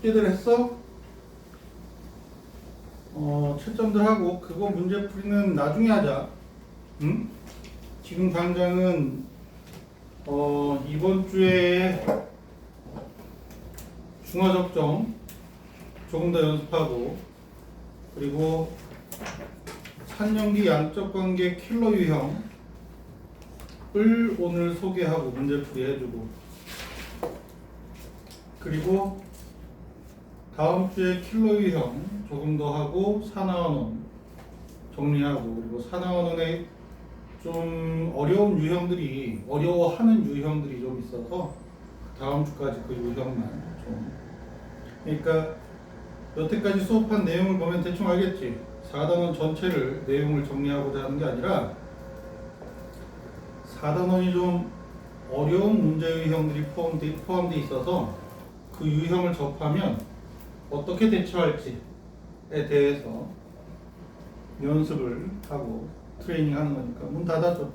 숙제들 했어? 채점들 하고 그거 문제풀이는 나중에 하자. 응? 지금 당장은 이번 주에 중화적정 조금 더 연습하고, 그리고 산연기 양적관계 킬러 유형을 오늘 소개하고 문제풀이 해주고, 그리고 다음 주에 킬러 유형 조금 더 하고 산화원원 정리하고, 그리고 산화원원에 좀 어려워하는 유형들이 좀 있어서 다음 주까지 그 유형만 좀, 그러니까 여태까지 수업한 내용을 보면 대충 알겠지. 4단원 전체를 내용을 정리하고자 하는 게 아니라 4단원이 좀 어려운 문제 유형들이 포함되어 있어서 그 유형을 접하면 어떻게 대처할지에 대해서 연습을 하고 트레이닝 하는 거니까. 문 닫아줘.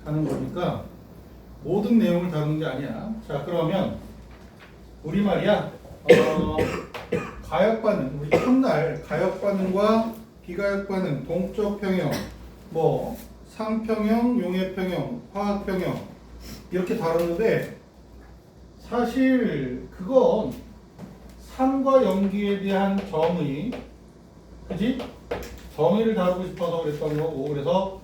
하는 거니까 모든 내용을 다루는 게 아니야. 자, 그러면 우리 말이야, 가역반응, 우리 첫날 가역반응과 비가역반응, 동적 평형, 뭐 상평형, 용해평형, 화학평형 이렇게 다뤘는데, 사실 그건 산과 연기에 대한 정의, 그지? 정의를 다루고 싶어서 그랬던 거고, 그래서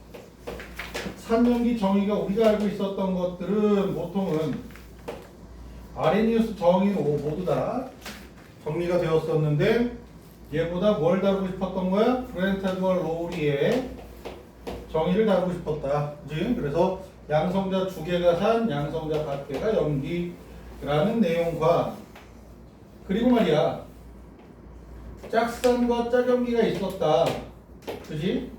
산연기 정의가 우리가 알고 있었던 것들은 보통은 아레니우스 정의로 모두 다 정리가 되었었는데, 얘보다 뭘 다루고 싶었던 거야? 브렌타드와 로우리의 정의를 다루고 싶었다. 그지? 그래서 양성자 두 개가 산, 양성자 밖에가 연기라는 내용과, 그리고 말이야, 짝산과 짝연기가 있었다. 그지?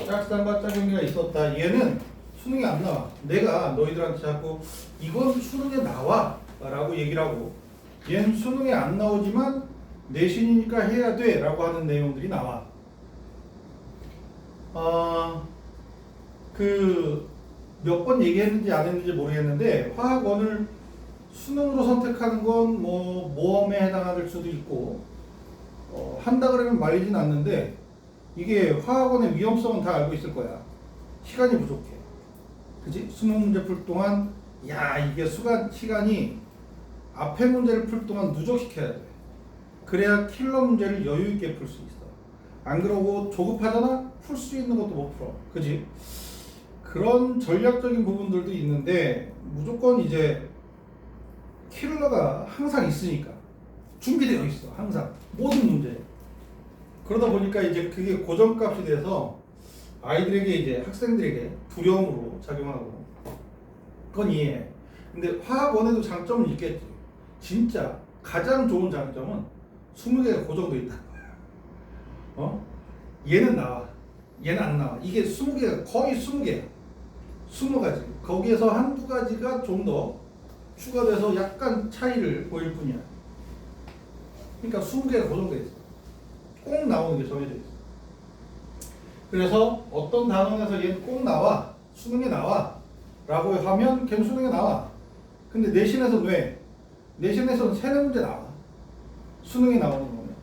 짝산과 짝연기가 있었다. 얘는 수능에 안 나와. 내가 너희들한테 자꾸 이건 수능에 나와 라고 얘기를 하고, 얘는 수능에 안 나오지만 내신이니까 해야 돼 라고 하는 내용들이 나와. 몇 번 얘기했는지 안 했는지 모르겠는데, 화학원을 수능으로 선택하는 건 뭐 모험에 해당할 수도 있고, 한다 그러면 말리진 않는데, 이게 화학원의 위험성은 다 알고 있을 거야. 시간이 부족해. 그지? 수능 문제 풀 동안, 이게 시간이 앞에 문제를 풀 동안 누적시켜야 돼. 그래야 킬러 문제를 여유 있게 풀 수 있어. 안 그러고 조급하잖아? 풀 수 있는 것도 못 풀어. 그지? 그런 전략적인 부분들도 있는데, 무조건 이제 킬러가 항상 있으니까 준비되어 있어. 항상 모든 문제. 그러다 보니까 이제 그게 고정값이 돼서 아이들에게, 이제 학생들에게 두려움으로 작용하고, 그건 이해해. 근데 화학원에도 장점은 있겠지. 진짜 가장 좋은 장점은 20개가 고정돼 있다는 거야. 얘는 나와, 얘는 안 나와. 이게 20개가 거의 20개야. 20가지. 거기에서 한두 가지가 좀 더 추가돼서 약간 차이를 보일 뿐이야. 그러니까 20개가 고정돼 있어. 꼭 나오는 게 정해져 있어. 그래서 어떤 단원에서 얘는 꼭 나와, 수능에 나와 라고 하면 걔는 수능에 나와. 근데 내신에서는 왜? 내신에서는 세네 문제 나와. 수능에 나오는 거면.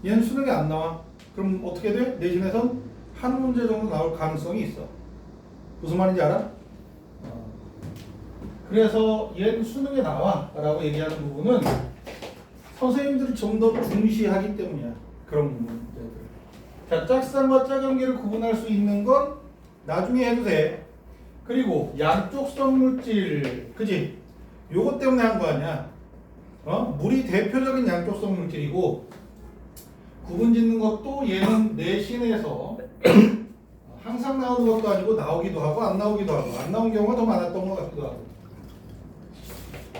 얘는 수능에 안 나와. 그럼 어떻게 돼? 내신에선 한 문제 정도 나올 가능성이 있어. 무슨 말인지 알아? 그래서 얘는 수능에 나와 라고 얘기하는 부분은 선생님들이 좀 더 중시하기 때문이야. 그런 부분들. 자, 짝산과 짝연기를 구분할 수 있는 건 나중에 해도 돼. 그리고 양쪽성 물질, 그지? 요것 때문에 한 거 아니야. 물이 대표적인 양쪽성 물질이고, 구분 짓는 것도 얘는 내신에서 항상 나오는 것도 아니고 나오기도 하고 안 나오기도 하고, 안 나온 경우가 더 많았던 것 같기도 하고.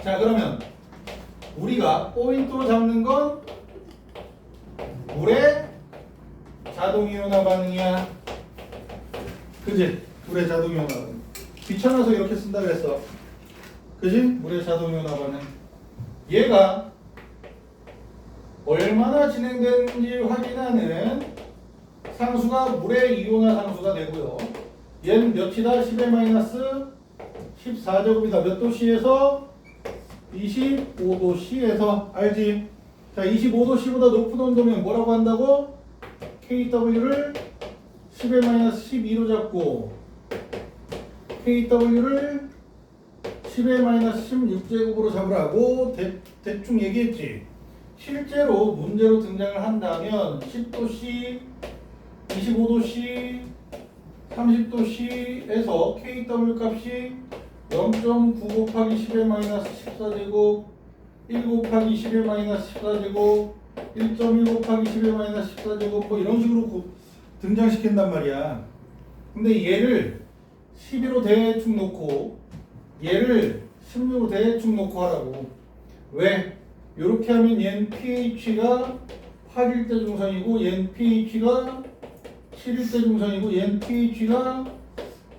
자, 그러면 우리가 포인트로 잡는 건 물의 자동이온화 반응이야. 그지? 물의 자동이온화 반응. 귀찮아서 이렇게 쓴다 그랬어. 그지? 물의 자동이온화 반응. 얘가 얼마나 진행되는지 확인하는 상수가 물의 이온화 상수가 되고요. 얘는 몇이다? 10의 마이너스 14제곱이다. 몇 도씨에서 25도 C에서 알지? 자, 25도 C보다 높은 온도면 뭐라고 한다고? KW를 10의 마이너스 12로 잡고 KW를 10의 마이너스 16제곱으로 잡으라고 대충 얘기했지. 실제로 문제로 등장을 한다면 10도 C, 25도 C, 30도 C에서 KW 값이 0.9 곱하기 10의 마이너스 14제곱, 1 곱하기 10의 마이너스 14제곱, 1.1 곱하기 10의 마이너스 14제곱 뭐 이런 식으로 등장시킨단 말이야. 근데 얘를 12로 대충 놓고 얘를 16으로 대충 놓고 하라고. 왜? 이렇게 하면 얘는 pH가 8일 때 중성이고 얘는 pH가 7일 때 중성이고 얘는 pH가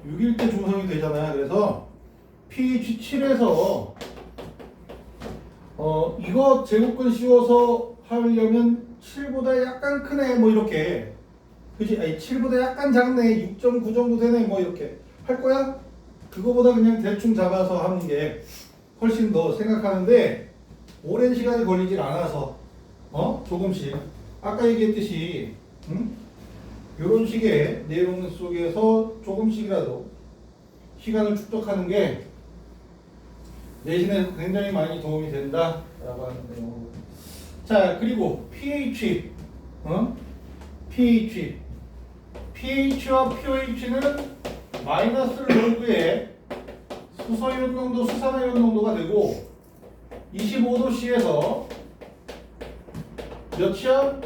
6일 때 중성이 되잖아요. 그래서 pH 7에서 이거 제곱근 씌워서 하려면 7보다 약간 크네 뭐 이렇게, 그지? 아니 7보다 약간 작네 6.9 정도 되네 뭐 이렇게 할 거야? 그거보다 그냥 대충 잡아서 하는 게 훨씬 더 생각하는데 오랜 시간이 걸리질 않아서 조금씩 아까 얘기했듯이 이런 식의 내용 속에서 조금씩이라도 시간을 축적하는 게 내신에 굉장히 많이 도움이 된다라고 하는 내용. 자, 그리고 pH, pH와 pH는 마이너스 로그의 수소이온 농도, 수산화이온 농도가 되고 25도 C에서 몇이야?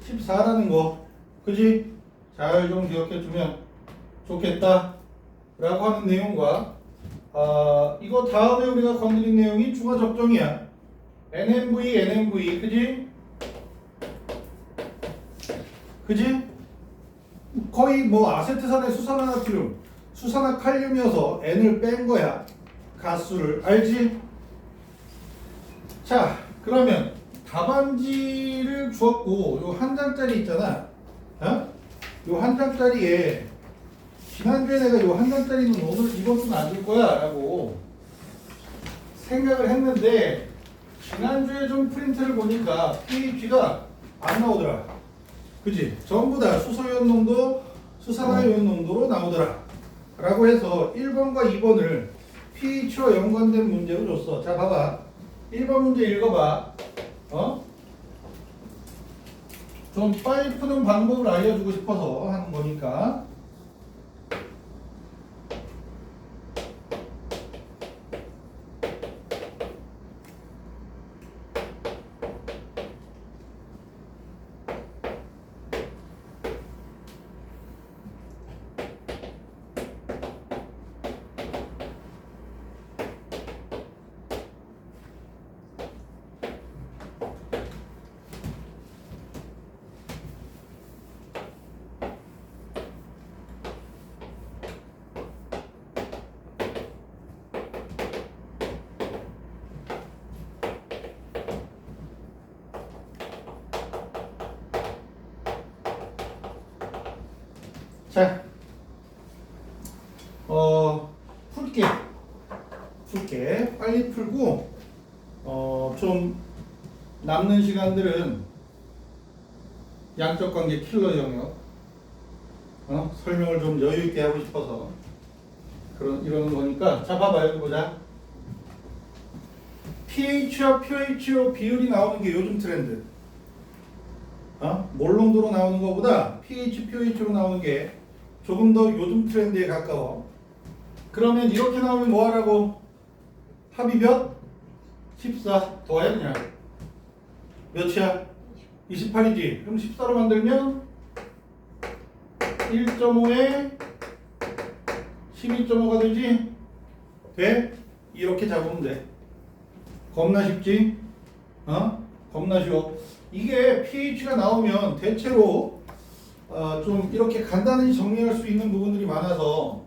14라는 거, 그지? 잘 좀 기억해 주면 좋겠다 라고 하는 내용과 이거 다음에 우리가 건드린 내용이 중화 적정이야. NMV, 그지? 거의 뭐 아세트산의 수산화나트륨, 수산화칼륨이어서 N을 뺀 거야. 가수를 알지? 자, 그러면 답안지를 주었고 요 한 장짜리 있잖아. 요 한 장짜리에 지난주에 내가 요 한 장짜리는 오늘 이번 주는 안 줄 거야 라고 생각을 했는데 지난주에 좀 프린트를 보니까 pH가 안 나오더라. 그지? 전부 다 수소이온 농도, 수산화이온 농도로 나오더라 라고 해서 1번과 2번을 pH와 연관된 문제로 줬어. 자, 봐봐. 1번 문제 읽어봐. 좀 빨리 푸는 방법을 알려주고 싶어서 하는 거니까. 자, 풀게. 빨리 풀고, 좀 남는 시간들은 양적 관계 킬러 영역, 설명을 좀 여유 있게 하고 싶어서 이러는 거니까. 자, 봐봐, 여기 보자. pH와 pH로 비율이 나오는 게 요즘 트렌드. 몰농도로 나오는 것보다 pH, pH로 나오는 게 조금 더 요즘 트렌드에 가까워. 그러면 이렇게 나오면 뭐 하라고? 합이 몇? 14 더해 그냥. 몇이야? 28이지. 그럼 14로 만들면 1.5에 12.5가 되지? 돼? 이렇게 잡으면 돼. 겁나 쉽지? 겁나 쉬워. 이게 pH가 나오면 대체로 좀 이렇게 간단히 정리할 수 있는 부분들이 많아서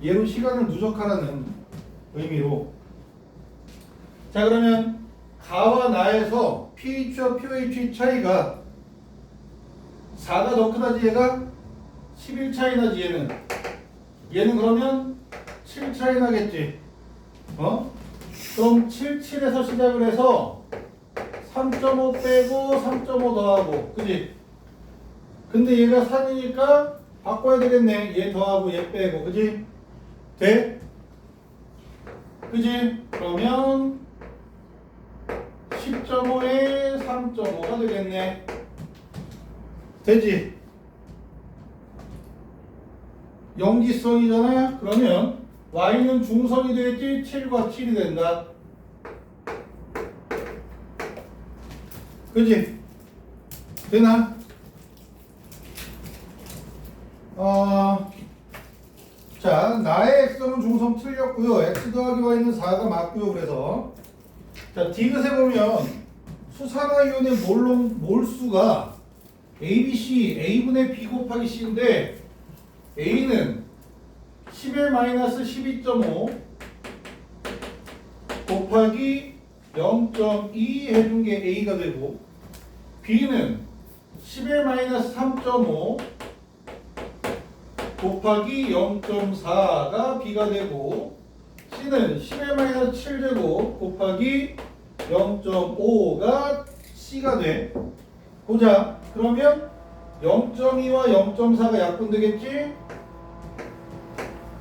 얘로 시간을 누적하라는 의미로. 자, 그러면 가와 나에서 pH와 pH 차이가 4가 더 크다지 얘가? 11 차이 나지 얘는. 얘는 그러면 7 차이 나겠지. 그럼 77에서 시작을 해서 3.5 빼고 3.5 더하고, 그지? 근데 얘가 3이니까 바꿔야 되겠네. 얘 더하고 얘 빼고, 그지? 돼? 그지? 그러면 10.5에 3.5가 되겠네. 되지? 염기성이잖아? 그러면 y는 중성이 되겠지? 7과 7이 된다. 그지? 되나? 자, 나의 x성은 중성 틀렸고요. x 더하기 y는 4가 맞고요. 그래서 자, 디귿에 보면 수산화이온의 몰수가 ABC, A분의 B 곱하기 C인데 A는 11-12.5 곱하기 0.2 해준 게 A가 되고, B는 11-3.5 곱하기 0.4가 B가 되고, C는 11-7제곱 곱하기 0.5가 C가 돼. 보자. 그러면 0.2와 0.4가 약분되겠지?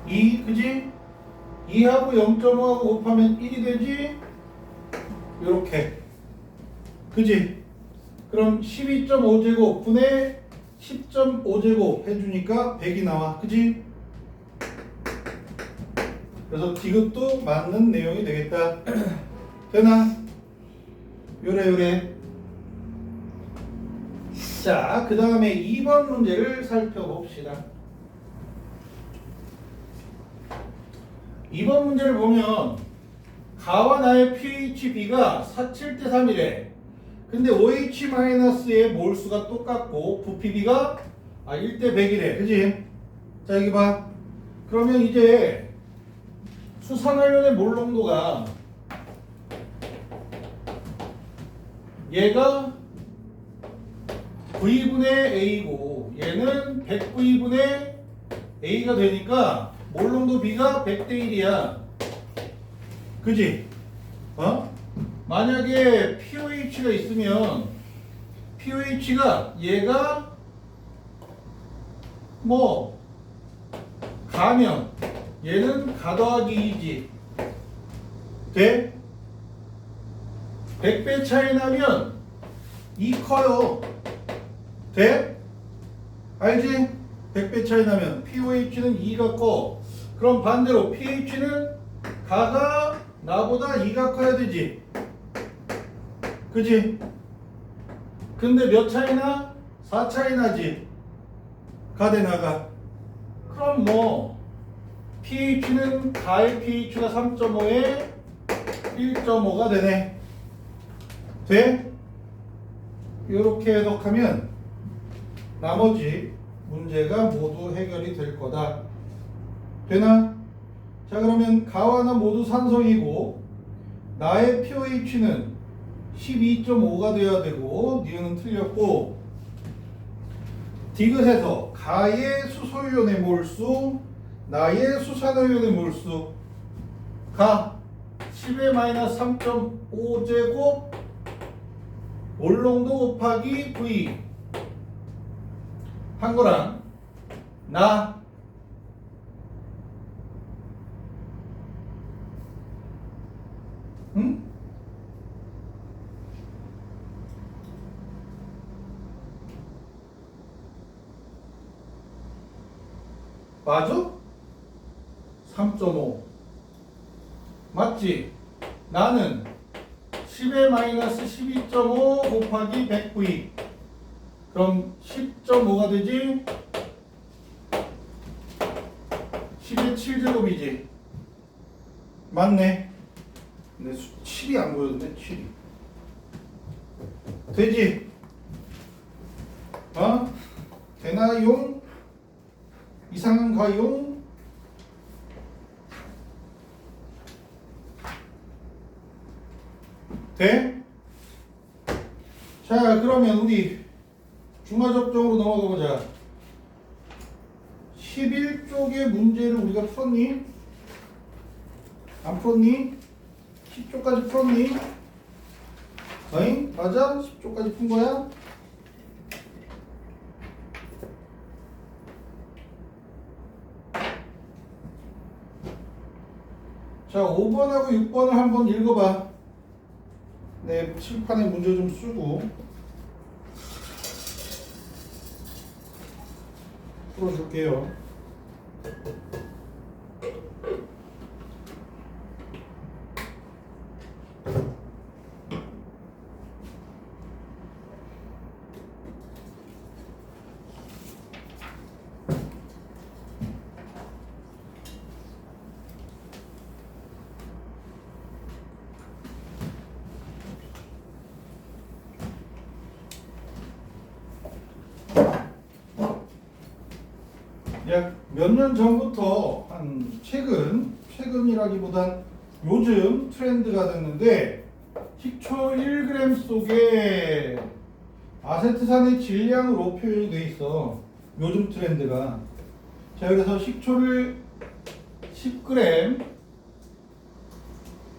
2, 그지? 2하고 0.5하고 곱하면 1이 되지? 요렇게. 그지? 그럼 12.5제곱 분의 10.5제곱 해주니까 100이 나와. 그지? 그래서 디귿도 맞는 내용이 되겠다. 되나? 요래. 자, 그 다음에 2번 문제를 살펴봅시다. 2번 문제를 보면 가와 나의 pHb가 47대 3이래. 근데 OH-의 몰수가 똑같고 부피비가 1대 100이래. 그지? 자, 여기 봐. 그러면 이제 수산화이온의 몰농도가 얘가 V분의 A고 얘는 100V분의 A가 되니까 몰농도 B가 100대 1이야. 그지? 만약에 pOH가 있으면 pOH가 얘가 뭐 가면 얘는 가 더하기 2지. 돼? 100배 차이 나면 2 커요. 돼? 알지? 100배 차이 나면 pOH는 2가 커. 그럼 반대로 pH는 가가 나보다 2가 커야 되지. 그지? 근데 몇 차이 나? 4 차이 나지. 가 대 나가. 그럼 뭐 pH는 가의 pH가 3.5에 1.5가 되네. 돼? 이렇게 해석하면 나머지 문제가 모두 해결이 될 거다. 되나? 자, 그러면 가와 나 모두 산성이고 나의 pOH는 12.5가 되어야 되고 니은은 틀렸고, 디귿에서 가의 수소이온의 몰수, 나의 수산화이온의 몰수, 가 10의 마이너스 3.5제곱 몰농도 곱하기 V 한 거랑 나 응? 맞아? 3.5 맞지? 나는 10의 마이너스 12.5 곱하기 100V 그럼 10.5가 되지? 10의 7제곱이지. 맞네. 근데 7이 안 보였네. 7이 되지? 되나용? 이상한가용? 돼? 자, 그러면 우리 중화접종으로 넘어가 보자. 11쪽의 문제를 우리가 풀었니? 안 풀었니? 10조까지 풀었니? 어잉? 맞아? 10조까지 푼 거야? 자, 5번하고 6번을 한번 읽어봐. 네, 칠판에 문제 좀 쓰고 풀어줄게요. 약 몇 년 전부터 한 최근이라기보단 요즘 트렌드가 됐는데 식초 1g 속에 아세트산의 질량으로 표현이 돼 있어. 요즘 트렌드가. 자, 그래서 식초를 10g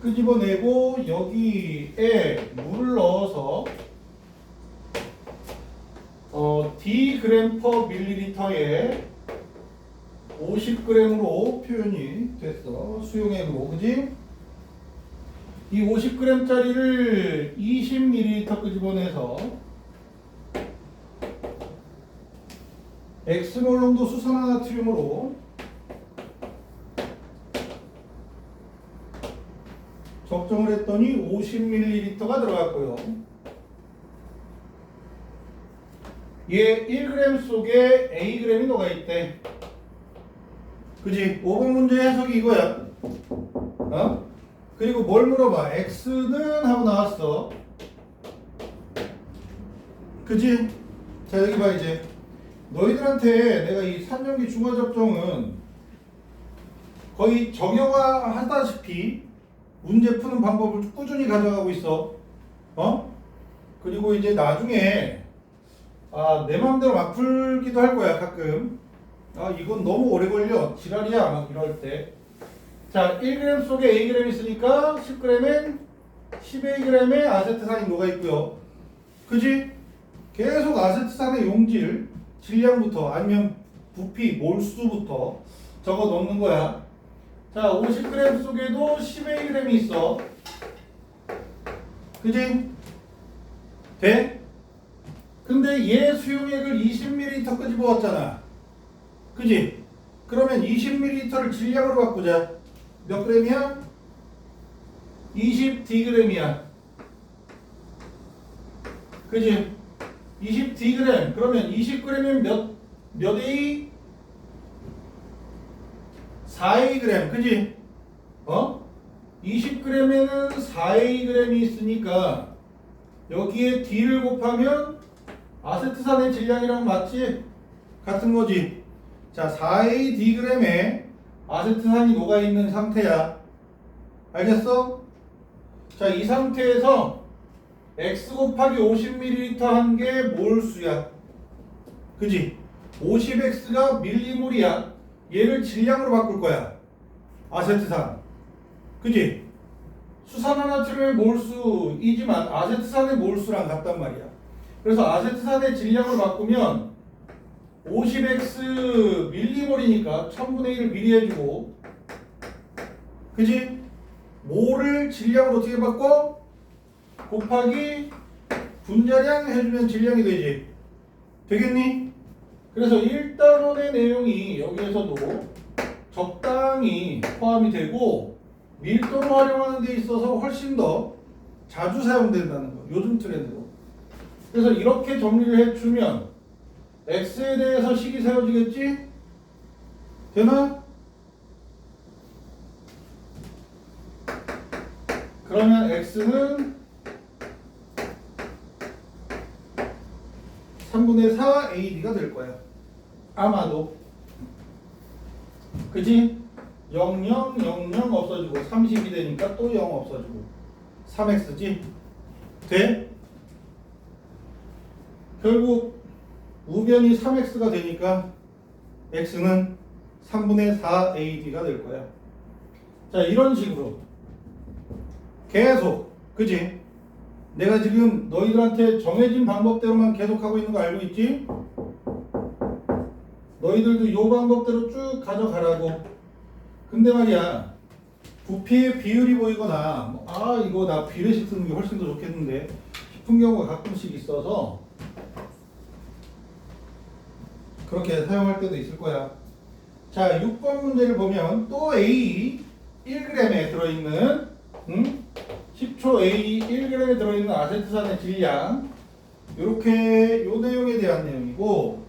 끄집어내고 여기에 물을 넣어서 d/ml/에 50g으로 표현이 됐어. 수용액으로. 그지? 이 50g짜리를 20ml 끄집어내서 엑스몰 농도 수산화나트륨으로 적정을 했더니 50ml가 들어갔고요. 얘 1g 속에 Ag이 녹아있대. 그지? 5번 문제 해석이 이거야. 그리고 뭘 물어봐? X는 하고 나왔어. 그지? 자, 여기 봐. 이제 너희들한테 내가 이 산염기 중화접종은 거의 정형화하다시피 문제 푸는 방법을 꾸준히 가져가고 있어. 그리고 이제 나중에 내 맘대로 막 풀기도 할 거야. 가끔 이건 너무 오래 걸려, 지랄이야 막 이럴 때. 자, 1g 속에 Ag 있으니까 10g엔 10Ag의 아세트산이 녹아있고요. 그지? 계속 아세트산의 용질, 질량부터 아니면 부피, 몰수부터 적어 놓는 거야. 자, 50g 속에도 10Ag이 있어. 그지? 돼? 근데 얘 수용액을 20ml 끄집어 왔잖아. 그지? 그러면 20ml를 질량으로 바꾸자. 몇 g이야? 20dg이야. 그지? 20dg. 그러면 20g이면 몇 A? 4Ag. 그지? 20g에는 4Ag이 있으니까 여기에 D를 곱하면 아세트산의 질량이랑 맞지? 같은 거지. 자, 4ADg에 아세트산이 녹아있는 상태야. 알겠어? 자, 이 상태에서 X 곱하기 50ml 한 게 몰수야. 그지? 50X가 밀리몰이야. 얘를 질량으로 바꿀 거야. 아세트산. 그지? 수산화나트륨의 몰수이지만 아세트산의 몰수랑 같단 말이야. 그래서 아세트산의 질량을 바꾸면 50x 밀리몰이니까 1000분의 1을 미리 해주고, 그지? 몰을 질량으로 어떻게 바꿔? 곱하기 분자량 해주면 질량이 되지. 되겠니? 그래서 1단원의 내용이 여기에서도 적당히 포함이 되고 밀도를 활용하는 데 있어서 훨씬 더 자주 사용된다는 거. 요즘 트렌드로. 그래서 이렇게 정리를 해주면 X에 대해서 식이 세워지겠지? 되나? 그러면 X는 3분의 4 AD가 될 거야. 아마도. 그지? 0, 0, 0, 0 없어지고 30이 되니까 또 0 없어지고 3X지? 돼? 결국 우변이 3x가 되니까 x는 3분의 4ad가 될 거야. 자, 이런 식으로 계속, 그지? 내가 지금 너희들한테 정해진 방법대로만 계속 하고 있는 거 알고 있지? 너희들도 요 방법대로 쭉 가져가라고. 근데 말이야, 부피의 비율이 보이거나 이거 나 비례식 쓰는 게 훨씬 더 좋겠는데 싶은 경우가 가끔씩 있어서 그렇게 사용할 때도 있을 거야. 자, 6번 문제를 보면 또 A 1g에 들어있는 10초 A 1g에 들어있는 아세트산의 질량, 요렇게 요 내용에 대한 내용이고,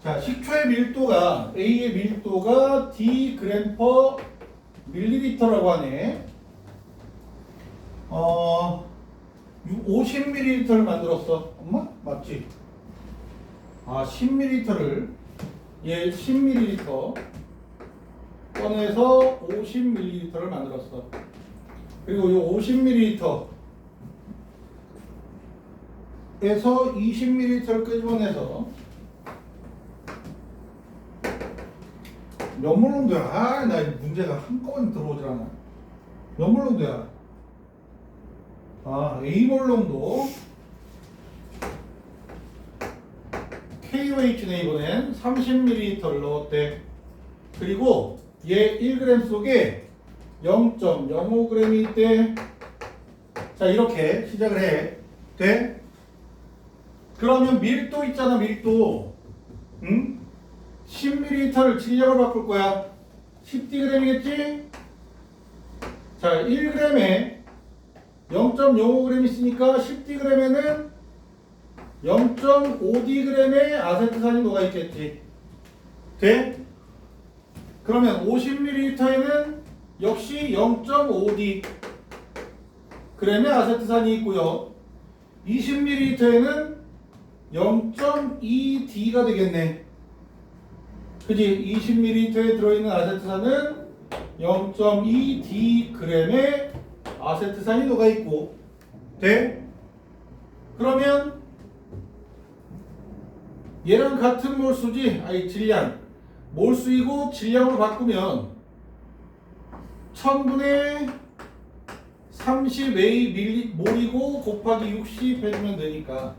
자, 식초의 밀도가, A의 밀도가 Dg per 밀리리터라고 하네. 50ml를 만들었어. 엄마? 맞지? 10ml를 얘 10ml 꺼내서 50ml를 만들었어. 그리고 이 50ml에서 20ml를 끄집어내서 몇 몰 농도야? 나 문제가 한꺼번에 들어오질 않아. 몇 몰 농도야? A몰 농도 KOH네. 이번엔 30ml를 넣었대. 그리고 얘 1g 속에 0.05g이 있대. 자, 이렇게 시작을 해. 돼? 그러면 밀도 있잖아, 밀도. 10ml를 질량을 바꿀 거야. 10dg이겠지? 자, 1g에 0.05g 있으니까 10dg에는 0.5dg의 아세트산이 녹아있겠지. 돼? 그러면 50ml에는 역시 0.5d g의 아세트산이 있고요. 20ml에는 0.2d가 되겠네. 그지? 20ml에 들어있는 아세트산은 0.2dg의 아세트산이 녹아있고. 돼? 그러면 얘랑 같은 몰수지? 질량. 몰수이고 질량으로 바꾸면 1000분의 30A 몰이고 곱하기 60 해주면 되니까.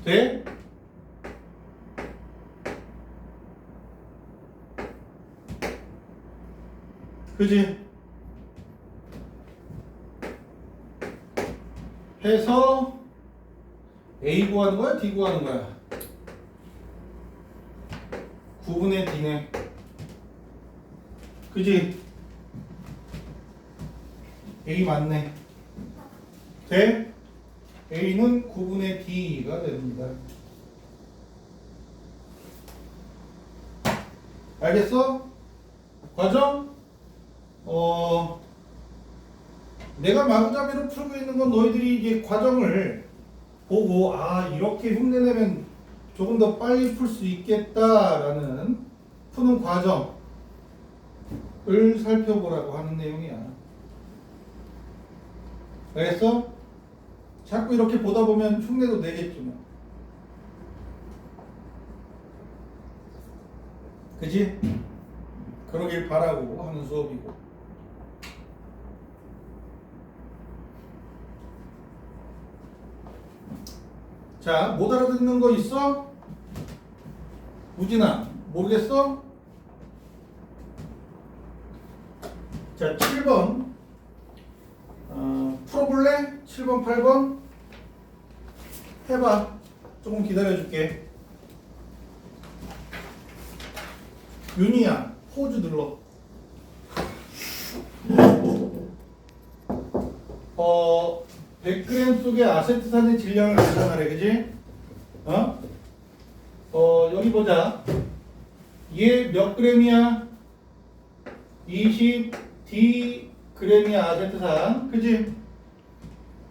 돼? 그지? 해서 A 구하는 거야? D 구하는 거야? 9분의 D네. 그지? A 맞네. 돼? A는 9분의 D가 됩니다. 알겠어? 과정? 내가 마구잡이로 풀고 있는 건 너희들이 이제 과정을 보고 이렇게 흉내내면 조금 더 빨리 풀 수 있겠다라는 푸는 과정을 살펴보라고 하는 내용이야. 알겠어? 자꾸 이렇게 보다 보면 흉내도 내겠지 뭐. 그지? 그러길 바라고 하는 수업이고. 자, 못 알아듣는 거 있어? 우진아, 모르겠어? 자, 7번 풀어볼래? 7번, 8번 해봐. 조금 기다려줄게. 윤희야, 포즈 눌러. 100g 속의 아세트산의 질량을 계산하래, 그지? 여기 보자. 얘 몇 g이야? 20dg이야, 아세트산. 그지?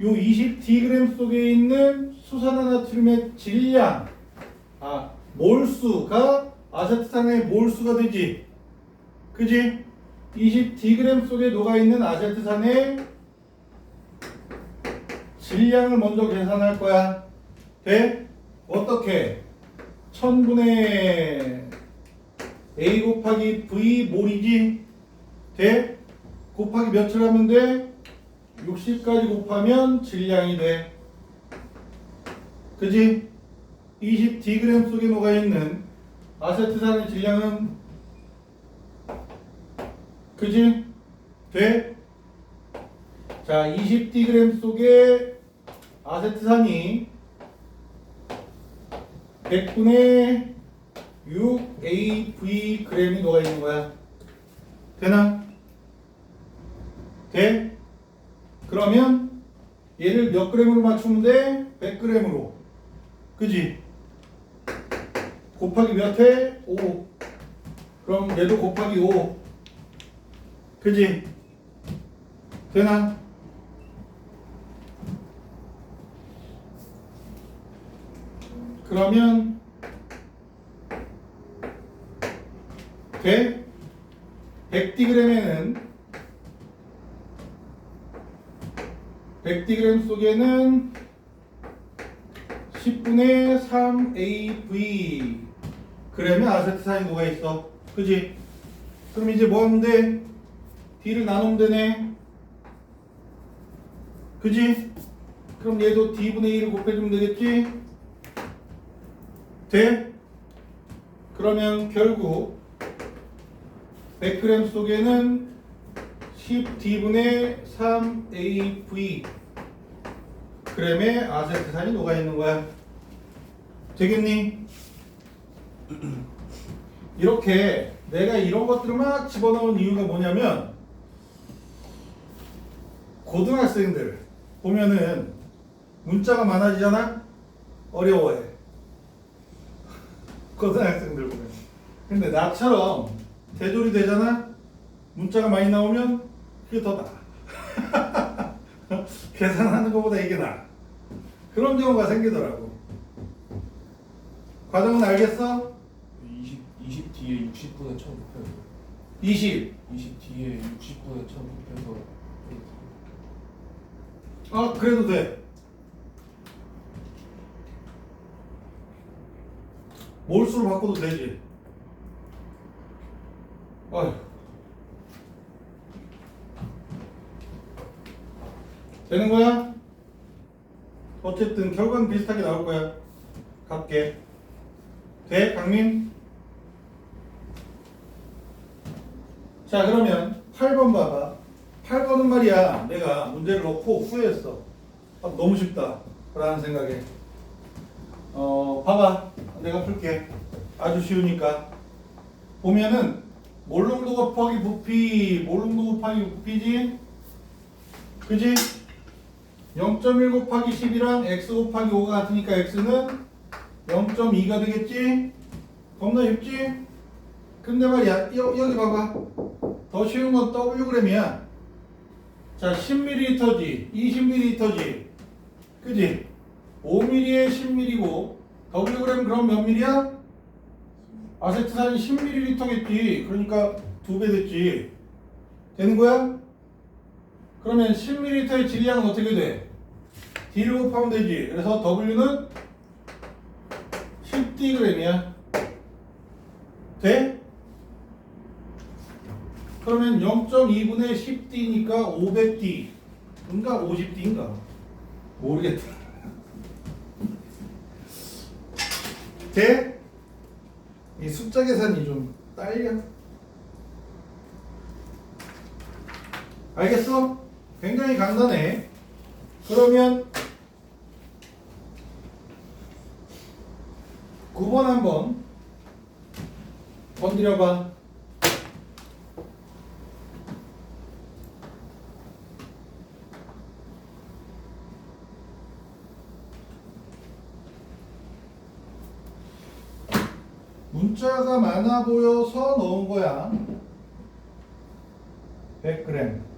요 20dg 속에 있는 수산화나트륨의 질량, 몰수가 아세트산의 몰수가 되지. 그지? 20dg 속에 녹아있는 아세트산의 질량을 먼저 계산할 거야. 돼? 어떻게? 1000분의 A 곱하기 V 몰이지? 돼? 곱하기 몇을 하면 돼? 60까지 곱하면 질량이 돼. 그지? 20dg 속에 녹아있는 아세트산의 질량은 그지? 돼? 자, 20dg 속에 아세트산이 100분의 6AV g이 녹아있는 거야. 되나? 돼? 그러면 얘를 몇 g으로 맞추면 돼? 100g으로. 그지? 곱하기 몇 해? 5. 그럼 얘도 곱하기 5. 그지? 되나? 그러면 돼? 100dg에는 속에는 10분의 3AV g의 아세트산이 녹아있어. 그지? 그럼 이제 뭐 하면 돼? D를 나누면 되네. 그지? 그럼 얘도 D분의 1을 곱해주면 되겠지? 돼? 그러면 결국 100g 속에는 10D분의 3AV g의 아세트산이 녹아있는 거야. 되겠니? 이렇게 내가 이런 것들을 막 집어넣은 이유가 뭐냐면 고등학생들 보면은 문자가 많아지잖아? 어려워해. 고등학생들 보면. 근데 나처럼 대졸이 되잖아? 문자가 많이 나오면 그게 더 나아. 계산하는 것보다 이게 나아. 그런 경우가 생기더라고. 과정은 알겠어? 20 뒤에 60분의 1000 곱해서 20 뒤에 60분의 1000 곱해서 그래도 돼. 몰수로 바꿔도 되지. 어휴. 되는 거야? 어쨌든 결과는 비슷하게 나올 거야. 값게. 돼, 강민? 자, 그러면 8번 봐봐. 8번은 말이야, 내가 문제를 넣고 후회했어. 너무 쉽다 라는 생각에. 봐봐. 내가 풀게. 아주 쉬우니까. 보면은 몰농도 곱하기 부피, 몰농도 곱하기 부피지? 그지? 0.1 곱하기 10이랑 x 곱하기 5가 같으니까 x는 0.2가 되겠지? 겁나 쉽지? 근데 말이야, 여기 봐봐. 더 쉬운 건 Wg이야. 자, 10ml지, 20ml지. 그지? 5ml에 10ml고, Wg 그럼 몇 ml야? 아세트산이 10ml겠지. 그러니까 2배 됐지. 되는 거야? 그러면 10ml의 질량은 어떻게 돼? D를 곱하면 되지. 그래서 W는 10dg이야. 돼? 그러면 0.2분의 10d니까 500d 인가 50d인가 모르겠다. 돼? 이 숫자 계산이 좀 딸려. 알겠어? 굉장히 간단해. 그러면 9번 한번 건드려봐. 문자가 많아 보여서 넣은 거야. 100g.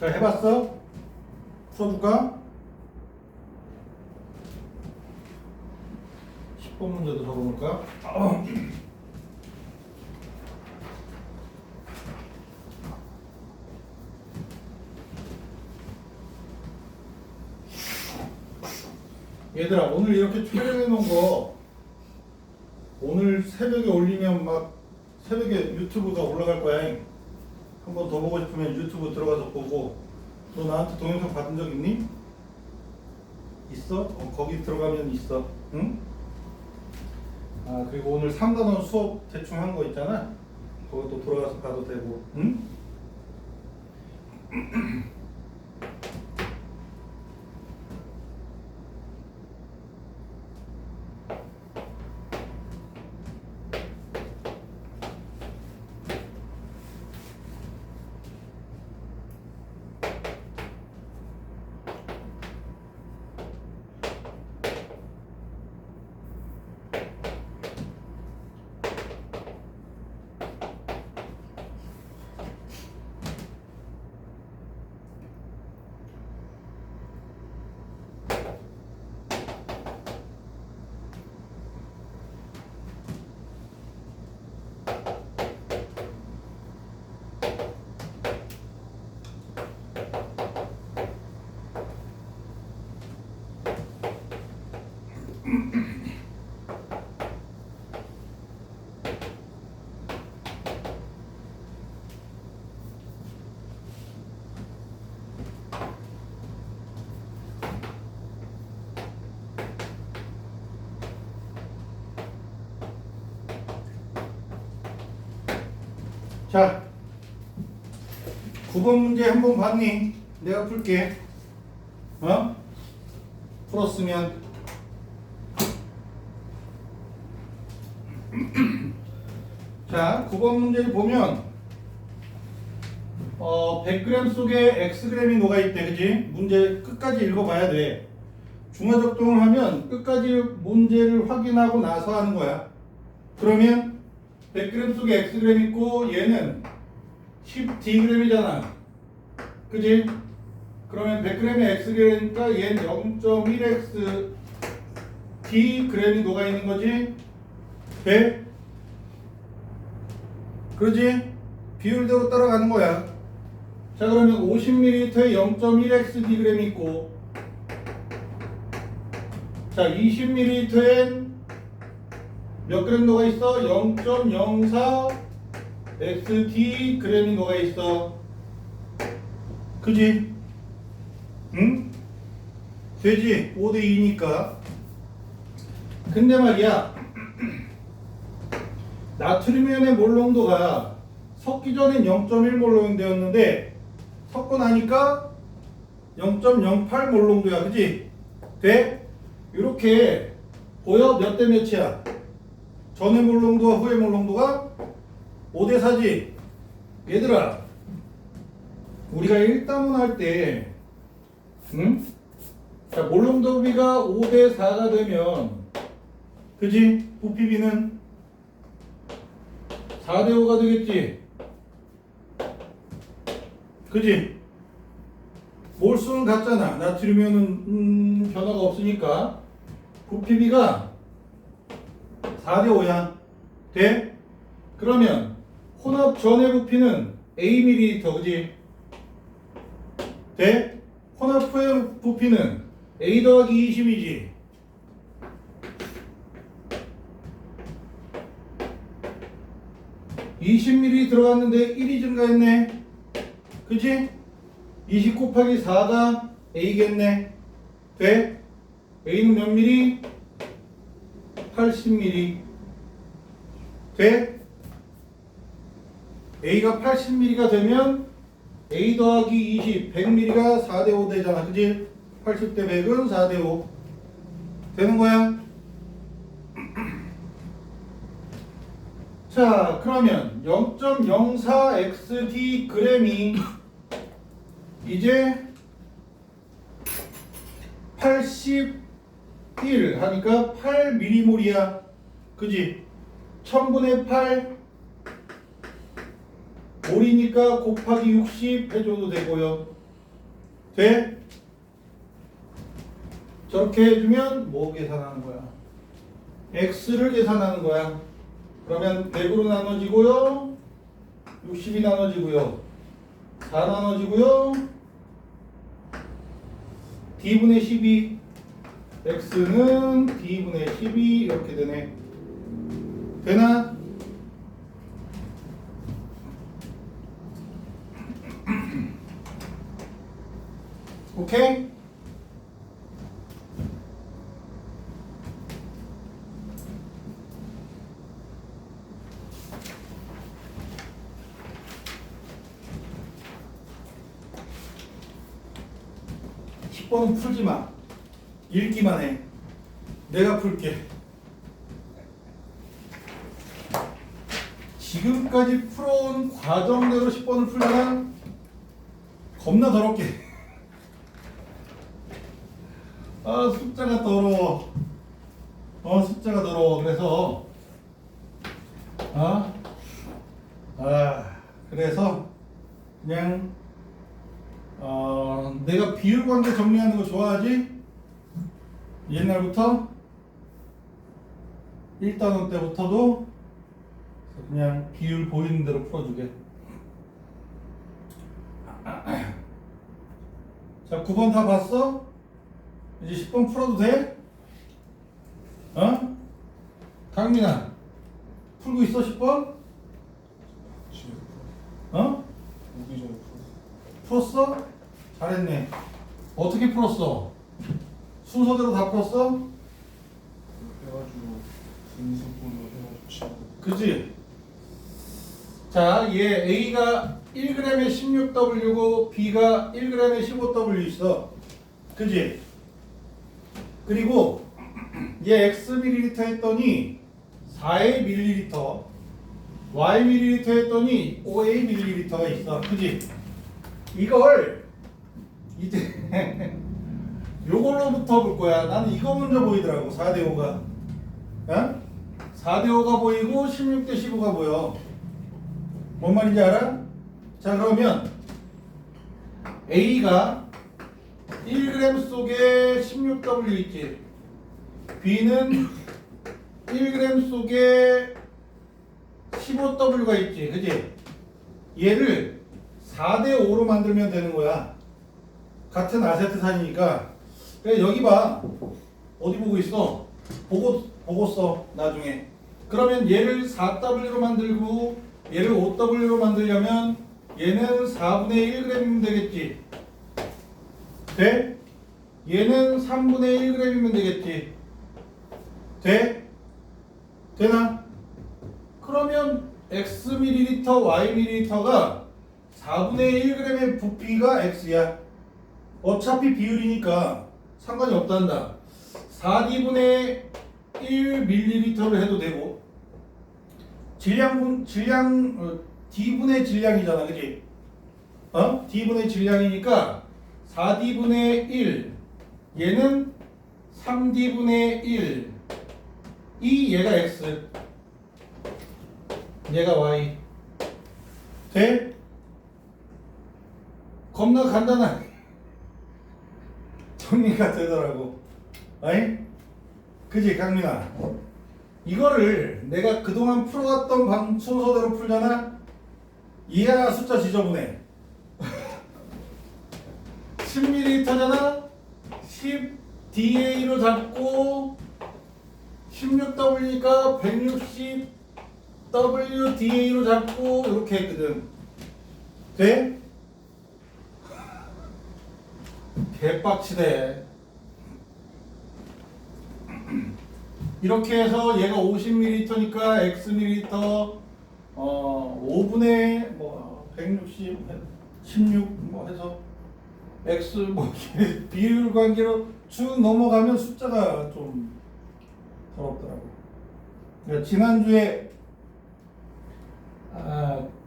자, 해봤어? 풀어줄까? 10번 문제도 적어볼까? 얘들아, 오늘 이렇게 촬영해 놓은 거 오늘 새벽에 올리면 막 새벽에 유튜브가 올라갈 거야. 한 번 더 보고 싶으면 유튜브 들어가서 보고. 너 나한테 동영상 받은 적 있니? 있어? 거기 들어가면 있어. 응? 아, 그리고 오늘 3단원 수업 대충 한 거 있잖아. 그것도 들어가서 봐도 되고. 응? 자, 9번 문제 한번 봤니? 내가 풀게. 어? 풀었으면 자, 9번 문제를 보면 100g 속에 xg이 녹아있대. 그지? 문제 끝까지 읽어봐야 돼. 중화적동을 하면 끝까지 문제를 확인하고 나서 하는 거야. 그러면 100g 속에 xg 있고 얘는 10dg이잖아. 그지? 그러면 100g에 xg니까 얘는 0.1x dg이 녹아있는 거지? 돼? 그러지? 비율대로 따라가는 거야. 자, 그러면 50ml에 0.1x dg 있고, 자, 20ml엔 몇 그램 녹아 있어? 0.04 xdg이 녹아 있어. 그지? 응? 되지? 5대 2니까. 근데 말이야, 나트륨이온의 몰 농도가 섞기 전엔 0.1몰 농도였는데 섞고 나니까 0.08몰 농도야. 그지? 돼? 이렇게 보여? 몇 대 몇이야? 전의 몰 농도와 후의 몰 농도가 5대 4지? 얘들아, 우리가 1단원 할 때 응? 자, 몰 농도 비가 5대 4가 되면 그지? 부피비는 4대 5가 되겠지? 그지? 몰수는 같잖아. 나트륨이온은 변화가 없으니까 부피비가 4대 5야. 돼? 그러면 혼합 전의 부피는 A ml, 그지? 돼? 혼합 후의 부피는 A 더하기 20이지. (20ml) 들어갔는데 1이 증가했네. 그치? 20 곱하기 4가 A겠네. 돼? A는 몇 ml? 80ml. 돼? A가 80ml가 되면 A 더하기 20, 100ml가 4대 5 되잖아. 그치? 80대 100은 4대 5 되는 거야. 자, 그러면 0.04 xdg이 이제 81 하니까 8mm몰이야. 그지? 1000분의 8 몰이니까 곱하기 60 해줘도 되고요. 돼? 저렇게 해주면 뭐 계산하는 거야? x를 계산하는 거야. 그러면 100으로 나눠지고요. 60이 나눠지고요. 4 나눠지고요. d분의 12 x는 d분의 12 이렇게 되네. 되나? 오케이? 번은 풀지 마. 읽기만 해. 내가 풀게. 지금까지 풀어온 과정대로 10번을 풀잖아? 겁나 더럽게. 아, 숫자가 더러워. 숫자가 더러워. 그래서, 그래서, 그냥, 내가 비율 관계 정리하는 거 좋아하지? 옛날부터? 1단원 때부터도 그냥 비율 보이는 대로 풀어주게. 자, 9번 다 봤어? 이제 10번 풀어도 돼? 강민아, 풀고 있어 10번? 오기 전에 풀었어. 풀었어? 잘했네. 어떻게 풀었어? 순서대로 다 풀었어? 해가지고 분수분으로 해가지고 치고. 그지? 자, 얘 A가 1g에 16W고 B가 1g에 15W 있어. 그지? 그리고 얘 X ml 했더니 4A ml, Y ml 했더니 5A ml가 있어. 그지? 이걸 이제 요걸로부터 볼 거야. 나는 이거 먼저 보이더라고. 4대 5가. 4대 5가 보이고 16대 15가 보여. 뭔 말인지 알아? 자, 그러면 A가 1g 속에 16W 있지. B는 1g 속에 15W가 있지. 그지? 얘를 4대 5로 만들면 되는 거야. 같은 아세트산이니까. 그래, 여기 봐. 어디 보고 있어? 보고 써. 나중에. 그러면 얘를 4W로 만들고 얘를 5W로 만들려면 얘는 4분의 1g이면 되겠지. 돼? 얘는 3분의 1g이면 되겠지. 돼? 되나? 그러면 X ml, Y ml가 4분의 1g의 부피가 X야. 어차피 비율이니까 상관이 없단다. 4D분의 1ml를 해도 되고, D분의 질량이잖아. 그지? D분의 질량이니까 4D분의 1, 얘는 3D분의 1, 얘가 X, 얘가 Y. 돼? 겁나 간단하게 정리가 되더라고. 아이? 그지, 강민아? 이거를 내가 그동안 풀어왔던 순서대로 풀잖아? 이해야 숫자 지저분해. 10ml잖아? 10DA로 잡고 16W니까 160WDA로 잡고 이렇게 했거든. 돼? 개빡치네. 이렇게 해서 얘가 50ml니까 Xml 5분의 160, 16 해서 X 비율 관계로 쭉 넘어가면 숫자가 좀 더럽더라고. 그러니까 지난주에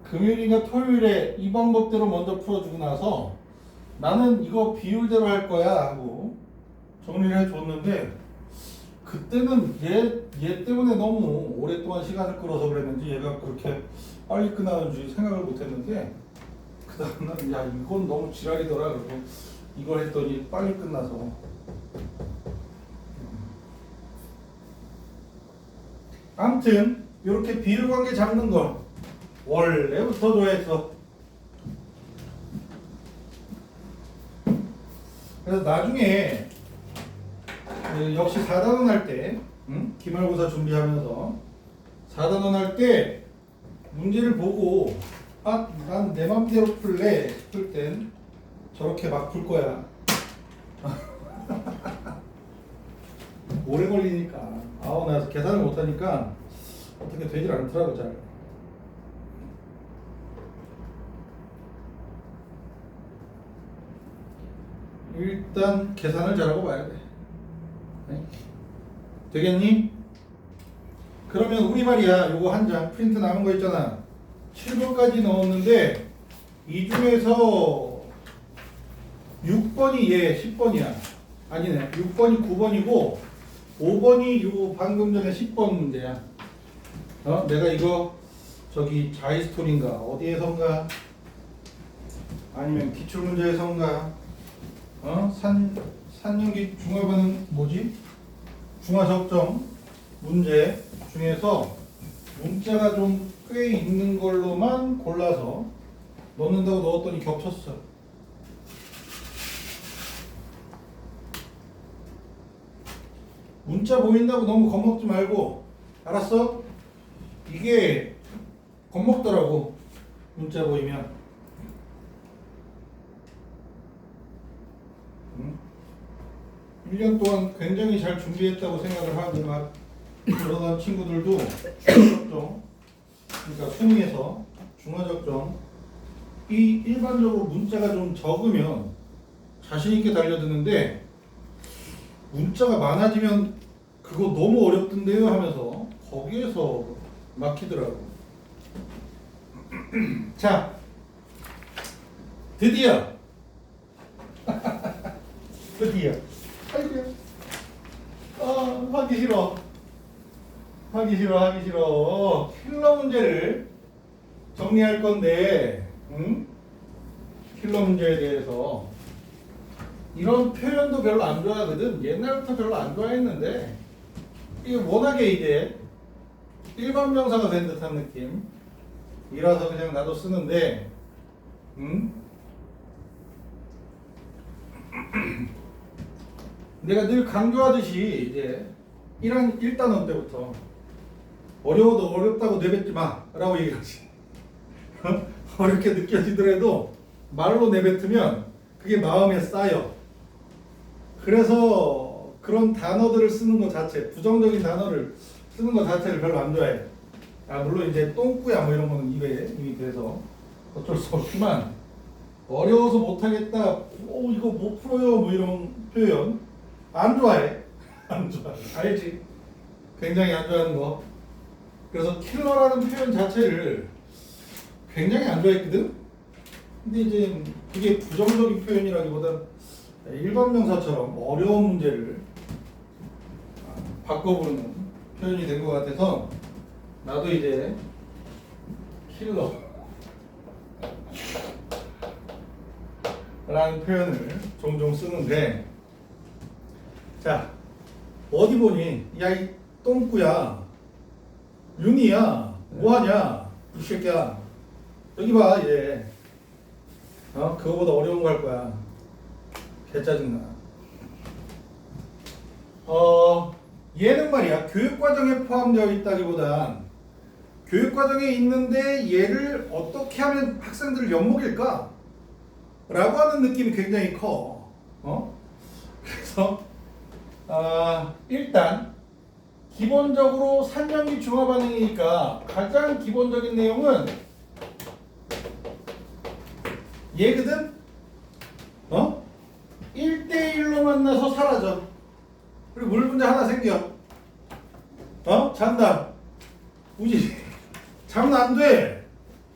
금요일인가 토요일에 이 방법대로 먼저 풀어주고 나서 나는 이거 비율대로 할 거야 하고 정리를 해줬는데, 그때는 얘 때문에 너무 오랫동안 시간을 끌어서 그랬는지 얘가 그렇게 빨리 끝나는 줄 생각을 못했는데, 그 다음날 야 이건 너무 지랄이더라. 그리고 이걸 했더니 빨리 끝나서. 아무튼 이렇게 비율관계 잡는 거 원래부터 좋아했어. 그래서 나중에 역시 4단원 할 때, 기말고사 준비하면서 4단원 할 때 문제를 보고 난 내 맘대로 풀래 싶을 땐 저렇게 막 풀 거야. 오래 걸리니까. 나 계산을 못하니까 어떻게 되질 않더라고 잘. 일단 계산을 잘하고 봐야 돼. 네? 되겠니? 그러면 우리 말이야 요거 한 장 프린트 남은 거 있잖아. 7번까지 넣었는데 이 중에서 6번이 얘 10번이야. 아니네. 6번이 9번이고 5번이 요 방금 전에 10번 문제야. 내가 이거 저기 자이스톨인가 어디에선가 아니면 기출문제에선가 산연기 중화반응 뭐지? 중화적정 문제 중에서 문자가 좀 꽤 있는 걸로만 골라서 넣는다고 넣었더니 겹쳤어. 문자 보인다고 너무 겁먹지 말고, 알았어? 이게 겁먹더라고 문자 보이면. 1년 동안 굉장히 잘 준비했다고 생각을 하고 막 그러던 친구들도 중화적정, 그러니까 수능에서 중화적정 이 일반적으로 문자가 좀 적으면 자신 있게 달려드는데 문자가 많아지면 그거 너무 어렵던데요 하면서 거기에서 막히더라고. 자, 드디어 아이고야. 하기 싫어. 킬러 문제를 정리할 건데, 킬러 문제에 대해서 이런 표현도 별로 안 좋아하거든. 옛날부터 별로 안 좋아했는데 이게 워낙에 이제 일반 명사가 된 듯한 느낌이라서 그냥 나도 쓰는데, 내가 늘 강조하듯이 이제 1단원 때부터 어려워도 어렵다고 내뱉지 마라고 얘기하지. 어렵게 느껴지더라도 말로 내뱉으면 그게 마음에 쌓여. 그래서 그런 단어들을 쓰는 것 자체, 부정적인 단어를 쓰는 것 자체를 별로 안 좋아해. 물론 이제 똥꾸야 뭐 이런 거는 입에 이미 돼서 어쩔 수 없지만, 어려워서 못하겠다, 이거 못 풀어요 뭐 이런 표현 안 좋아해. 안 좋아해. 알지? 굉장히 안 좋아하는 거. 그래서 킬러라는 표현 자체를 굉장히 안 좋아했거든. 근데 이제 그게 부정적인 표현이라기보다 일반 명사처럼 어려운 문제를 바꿔보는 표현이 된 것 같아서 나도 이제 킬러 라는 표현을 종종 쓰는데, 자, 어디 보니? 야, 이 똥꾸야, 윤이야, 뭐하냐 이 새끼야. 여기 봐, 얘. 그거보다 어려운 거 할 거야. 개 짜증나. 얘는 말이야, 교육과정에 포함되어 있다기보단 교육과정에 있는데 얘를 어떻게 하면 학생들을 엿먹일까? 라고 하는 느낌이 굉장히 커. 그래서 일단 기본적으로 산연기 중화반응이니까 가장 기본적인 내용은 얘거든? 1대1로 만나서 사라져. 그리고 물 문제 하나 생겨. 잔다. 우지. 자면 안 돼.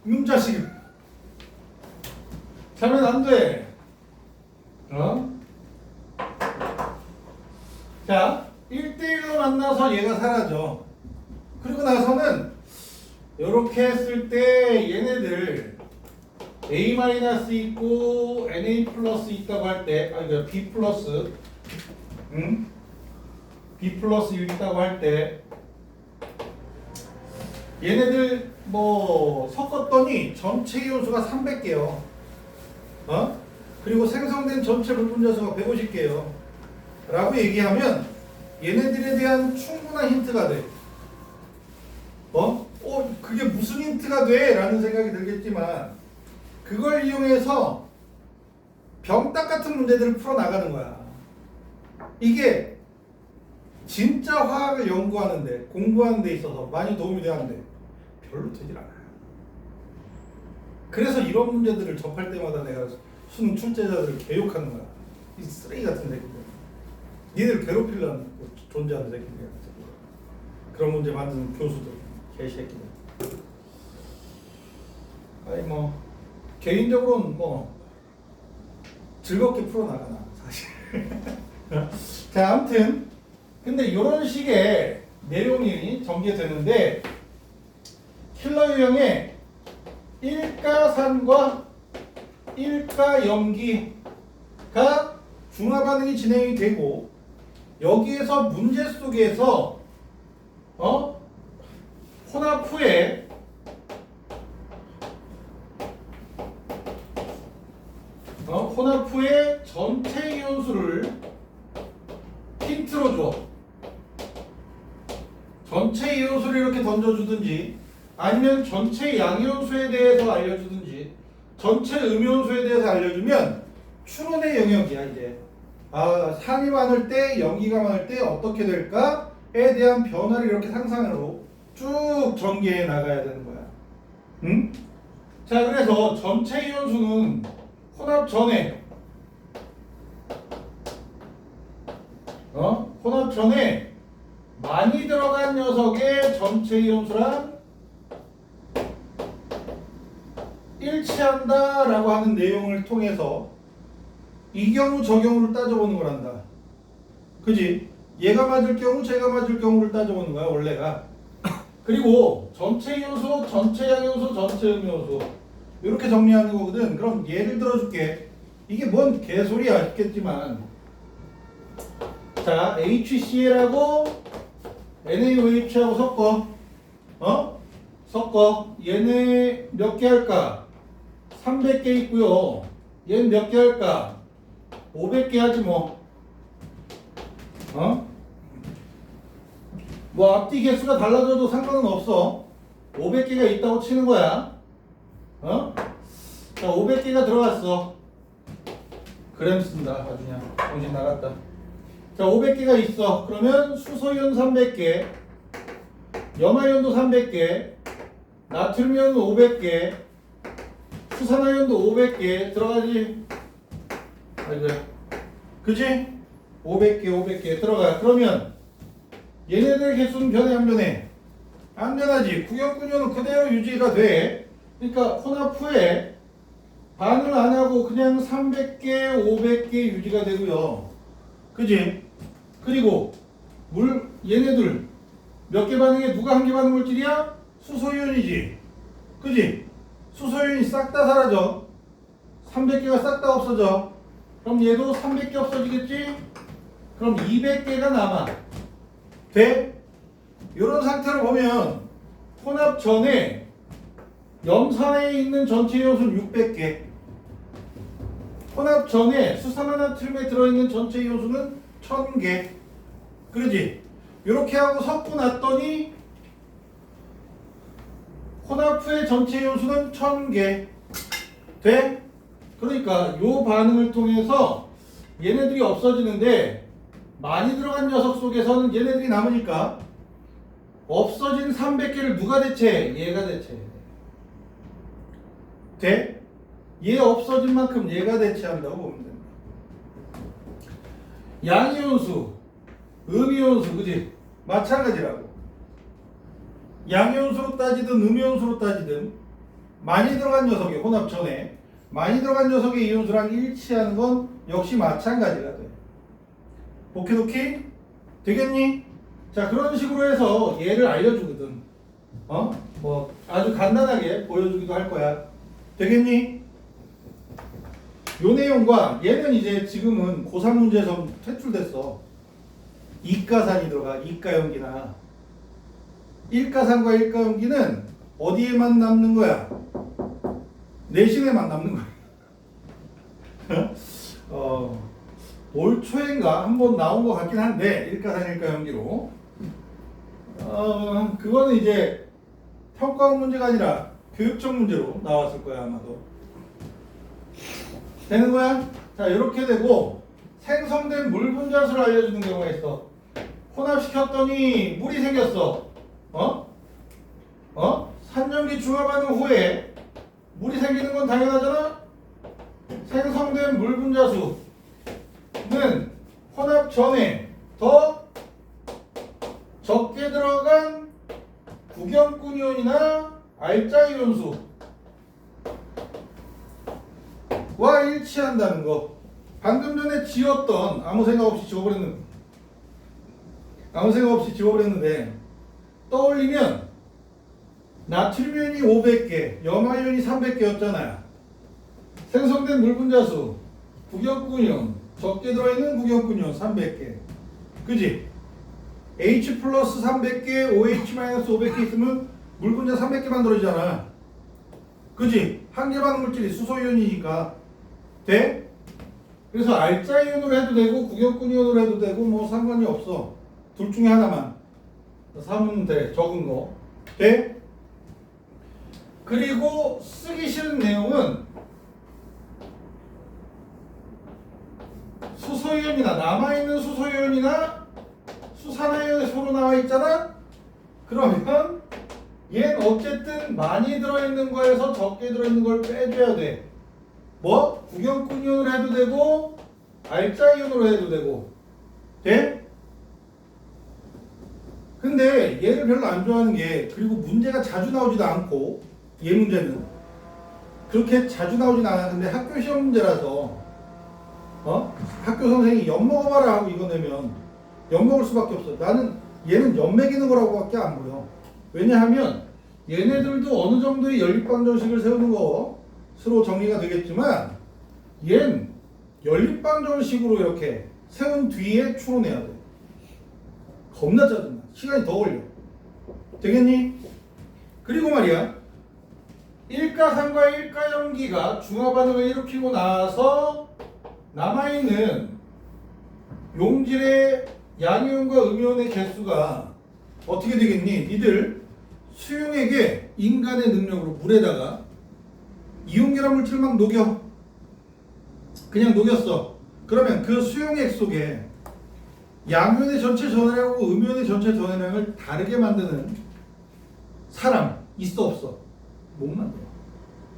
이놈 자식. 자면 안 돼. 자, 1대1로 만나서 얘가 사라져. 그리고 나서는 이렇게 했을 때 얘네들 A 마이너스 있고 NA 플러스 있다고 할 때, 아니 B 플러스, B 플러스 6 있다고 할 때, 얘네들 뭐 섞었더니 전체 이온수가 300개요. 그리고 생성된 전체 불분자수가 150개요. 라고 얘기하면 얘네들에 대한 충분한 힌트가 돼. 그게 무슨 힌트가 돼? 라는 생각이 들겠지만 그걸 이용해서 병딱 같은 문제들을 풀어나가는 거야. 이게 진짜 화학을 연구하는데 공부하는 데 있어서 많이 도움이 되는데 별로 되질 않아요. 그래서 이런 문제들을 접할 때마다 내가 수능 출제자들을 개욕하는 거야. 이 쓰레기 같은 새끼들. 니들 괴롭히려는 존재하는 새끼들. 그런 문제 만드는 교수들. 개새끼들. 아니 뭐 개인적으로는 뭐 즐겁게 풀어나가나 사실. 자, 아무튼 근데 이런 식의 내용이 전개되는데 킬러 유형의 일가산과 일가염기가 중화 반응이 진행이 되고 여기에서 문제 속에서 혼합 후에 혼합 후에 전체 이온수를 힌트로 줘. 전체 이온수를 이렇게 던져주든지 아니면 전체 양이온수에 대해서 알려주든지 전체 음이온수에 대해서 알려주면 추론의 영역이야 이제. 산이 많을 때 염기가 많을 때 어떻게 될까에 대한 변화를 이렇게 상상으로 쭉 전개해 나가야 되는 거야. 응? 자, 그래서 전체 이온수는 혼합 전에 혼합 전에 많이 들어간 녀석의 전체 이온수랑 일치한다 라고 하는 내용을 통해서 이 경우 저 경우를 따져보는 거란다. 그지? 얘가 맞을 경우 쟤가 맞을 경우를 따져보는 거야 원래가. 그리고 전체 이온수, 전체 양이온수, 전체 음이온수 이렇게 정리하는 거거든. 그럼 예를 들어줄게. 이게 뭔 개소리야 싶겠지만 자, HCl하고 NaOH하고 섞어. 얘네 몇 개 할까? 300개 있고요. 얘는 몇 개 할까? 500개 하지 뭐. 뭐 앞뒤 개수가 달라져도 상관은 없어. 500개가 있다고 치는 거야. 자, 500개가 들어갔어. 그램 쓴다. 아주 그냥 정신 나갔다. 자, 500개가 있어. 그러면 수소이온 300개, 염화이온도 300개, 나트륨이온 500개, 수산화이온도 500개 들어가지. 아이고, 그치? 500개 들어가. 그러면 얘네들 개수는 변해 안 변해? 안 변하지. 구경군요는 그대로 유지가 돼. 그러니까 혼합 후에 반응을 안 하고 그냥 300개, 500개 유지가 되고요. 그지? 그리고 얘네들 몇 개 반응에 누가 한 개 반응 물질이야? 수소이온이지. 그지? 수소이온이 싹 다 사라져. 300개가 싹 다 없어져. 그럼 얘도 300개 없어지겠지? 그럼 200개가 남아. 돼? 이런 상태로 보면 혼합 전에 염산에 있는 전체 이온수는 600개. 혼합 전에 수산화나트륨에 들어있는 전체 이온수는 1000개. 그러지? 이렇게 하고 섞고 났더니 혼합 후의 전체 이온수는 1000개. 돼? 그러니까 이 반응을 통해서 얘네들이 없어지는데 많이 들어간 녀석 속에서는 얘네들이 남으니까 없어진 300개를 누가 대체해? 얘가 대체해. 돼? 얘 없어진 만큼 얘가 대체한다고 보면 됩니다. 양이온수, 음이온수, 그지? 마찬가지라고. 양이온수로 따지든 음이온수로 따지든 많이 들어간 녀석이 혼합 전에 많이 들어간 녀석의 이온수랑 일치하는 건 역시 마찬가지가 돼. 오케이? 되겠니? 자, 그런 식으로 해서 얘를 알려주거든. 뭐 아주 간단하게 보여주기도 할 거야. 되겠니? 요 내용과 얘는 이제 지금은 고3 문제에서 퇴출됐어. 이가산이 들어가. 이가연기나 일가산과 일가연기는 어디에만 남는 거야? 내신에만 남는 거야. 올 초인가 한번 나온 것 같긴 한데 일가산 일가연기로 그거는 이제 평가원 문제가 아니라 교육적 문제로 나왔을 거야 아마도. 되는 거야? 자 이렇게 되고 생성된 물 분자수를 알려주는 경우가 있어. 혼합시켰더니 물이 생겼어. 산염기 중화반응 후에 물이 생기는 건 당연하잖아. 생성된 물 분자수는 혼합 전에 더 적게 들어간 구경꾼 이온이나 알짜 이온수와 일치한다는 거. 방금 전에 지웠던 아무 생각 없이 지워버렸는데 떠올리면 나트륨 이온이 500개, 염화 이온이 300개였잖아요. 생성된 물 분자수 구경꾼 이온 적게 들어있는 구경꾼 이온 300개. 그지? H 플러스 300개, OH 마이너스 500개 있으면 물 분자 300개 만들어지잖아. 그지? 한계 반응 물질이 수소 이온이니까 돼? 그래서 알짜 이온으로 해도 되고 구경꾼 이온으로 해도 되고 뭐 상관이 없어. 둘 중에 하나만 사면 돼. 적은 거 돼? 그리고 쓰기 싫은 내용은 수소이온이나 남아있는 수소이온이나 수산화이온이 서로 나와 있잖아? 그러면 얘는 어쨌든 많이 들어있는 거에서 적게 들어있는 걸 빼줘야 돼. 뭐? 구경꾼 이온으로 해도 되고 알짜 이온으로 해도 되고 돼? 근데 얘를 별로 안 좋아하는 게 그리고 문제가 자주 나오지도 않고 얘 문제는 그렇게 자주 나오진 않았는데 학교 시험 문제라서 학교 선생님이 엿 먹어봐라 하고 이거 내면 엿 먹을 수밖에 없어. 나는 얘는 엿 먹이는 거라고밖에 안 보여. 왜냐하면 얘네들도 어느 정도의 연립방정식을 세우는 것으로 정리가 되겠지만 얘는 연립방정식으로 이렇게 세운 뒤에 추론해야 돼. 겁나 짜증나. 시간이 더 걸려. 되겠니? 그리고 말이야 일가산과 일가연기가 중화반응을 일으키고 나서 남아있는 용질의 양이온과 음이온의 개수가 어떻게 되겠니? 니들 수용액에 인간의 능력으로 물에다가 이온계란 물질을 막 녹여. 그냥 녹였어. 그러면 그 수용액 속에 양이온의 전체 전해량하고 음이온의 전체 전해량을 다르게 만드는 사람 있어 없어? 못 만들어.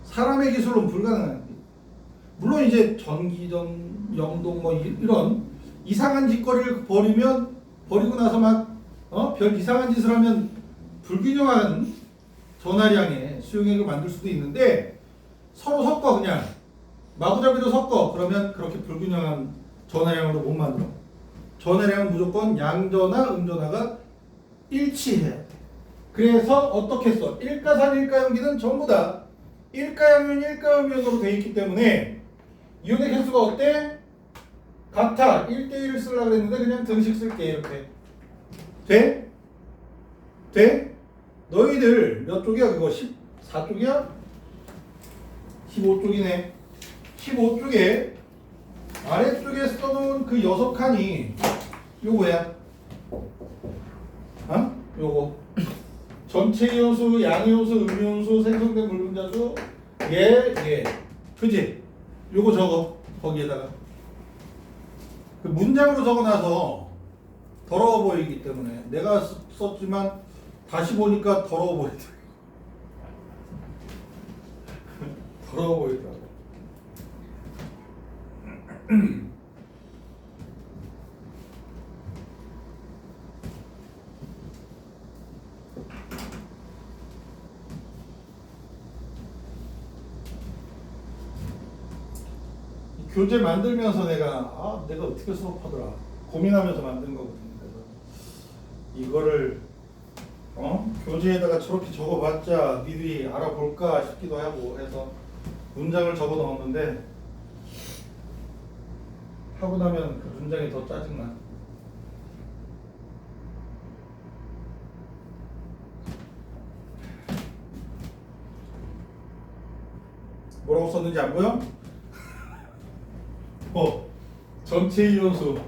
사람의 기술로는 불가능한. 물론 이제 전기전, 영동 뭐 이런 이상한 짓거리를 버리고 나서 막 별 이상한 짓을 하면 불균형한 전하량의 수용액을 만들 수도 있는데 서로 섞어. 그냥 마구잡이로 섞어. 그러면 그렇게 불균형한 전하량으로 못 만들어. 전하량은 무조건 양전하, 음전하가 일치해야 돼. 그래서 어떻게 써? 일가산, 일가연기는 전부 다 일가양면, 일가음면으로 되어 있기 때문에 이온의 개수가 어때? 같아. 1대1을 쓰려고 했는데 그냥 등식 쓸게. 이렇게 돼? 돼? 너희들 몇 쪽이야 그거? 14쪽이야? 15쪽이네. 15쪽에 아래쪽에 써놓은 그 6칸이 요거야. 요거 전체 이온수, 양이온수, 음이온수, 생성된 물분자수 얘 그지? 요거 적어. 거기에다가 그 문장으로 적어놔서 더러워 보이기 때문에 내가 썼지만 다시 보니까 더러워 보이더라고. 더러워 보이더라고. 교재 만들면서 내가 어떻게 수업하더라 고민하면서 만든 거거든요. 그래서 이거를 교재에다가 저렇게 적어봤자 니들이 알아볼까 싶기도 하고 해서 문장을 적어 넣었는데 하고 나면 그 문장이 더 짜증나. 뭐라고 썼는지 안 보여? 전체 이온수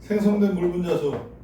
생성된 물 분자수.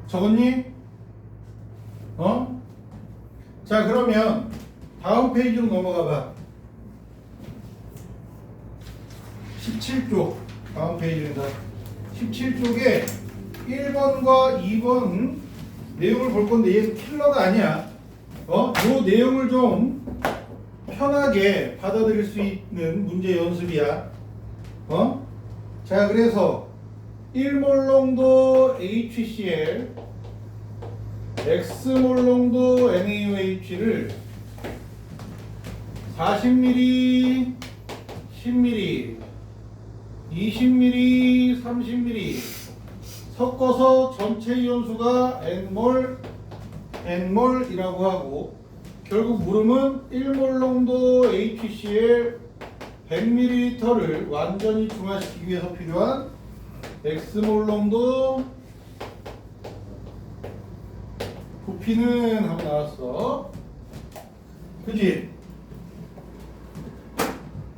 적었니? 자, 그러면 다음 페이지로 넘어가 봐. 17쪽 다음 페이지입니다. 17쪽에 1번과 2번 내용을 볼 건데 얘는 킬러가 아니야. 요 내용을 좀 편하게 받아들일 수 있는 문제 연습이야. 자, 그래서 1몰 농도 HCl, X몰 농도 NaOH를 40ml, 10ml, 20ml, 30ml 섞어서 전체 이온수가 N몰이라고 하고, 결국 물음은 1몰 농도 HCl 100ml를 완전히 중화시키기 위해서 필요한 X몰 농도 부피는 하고 나왔어. 그치?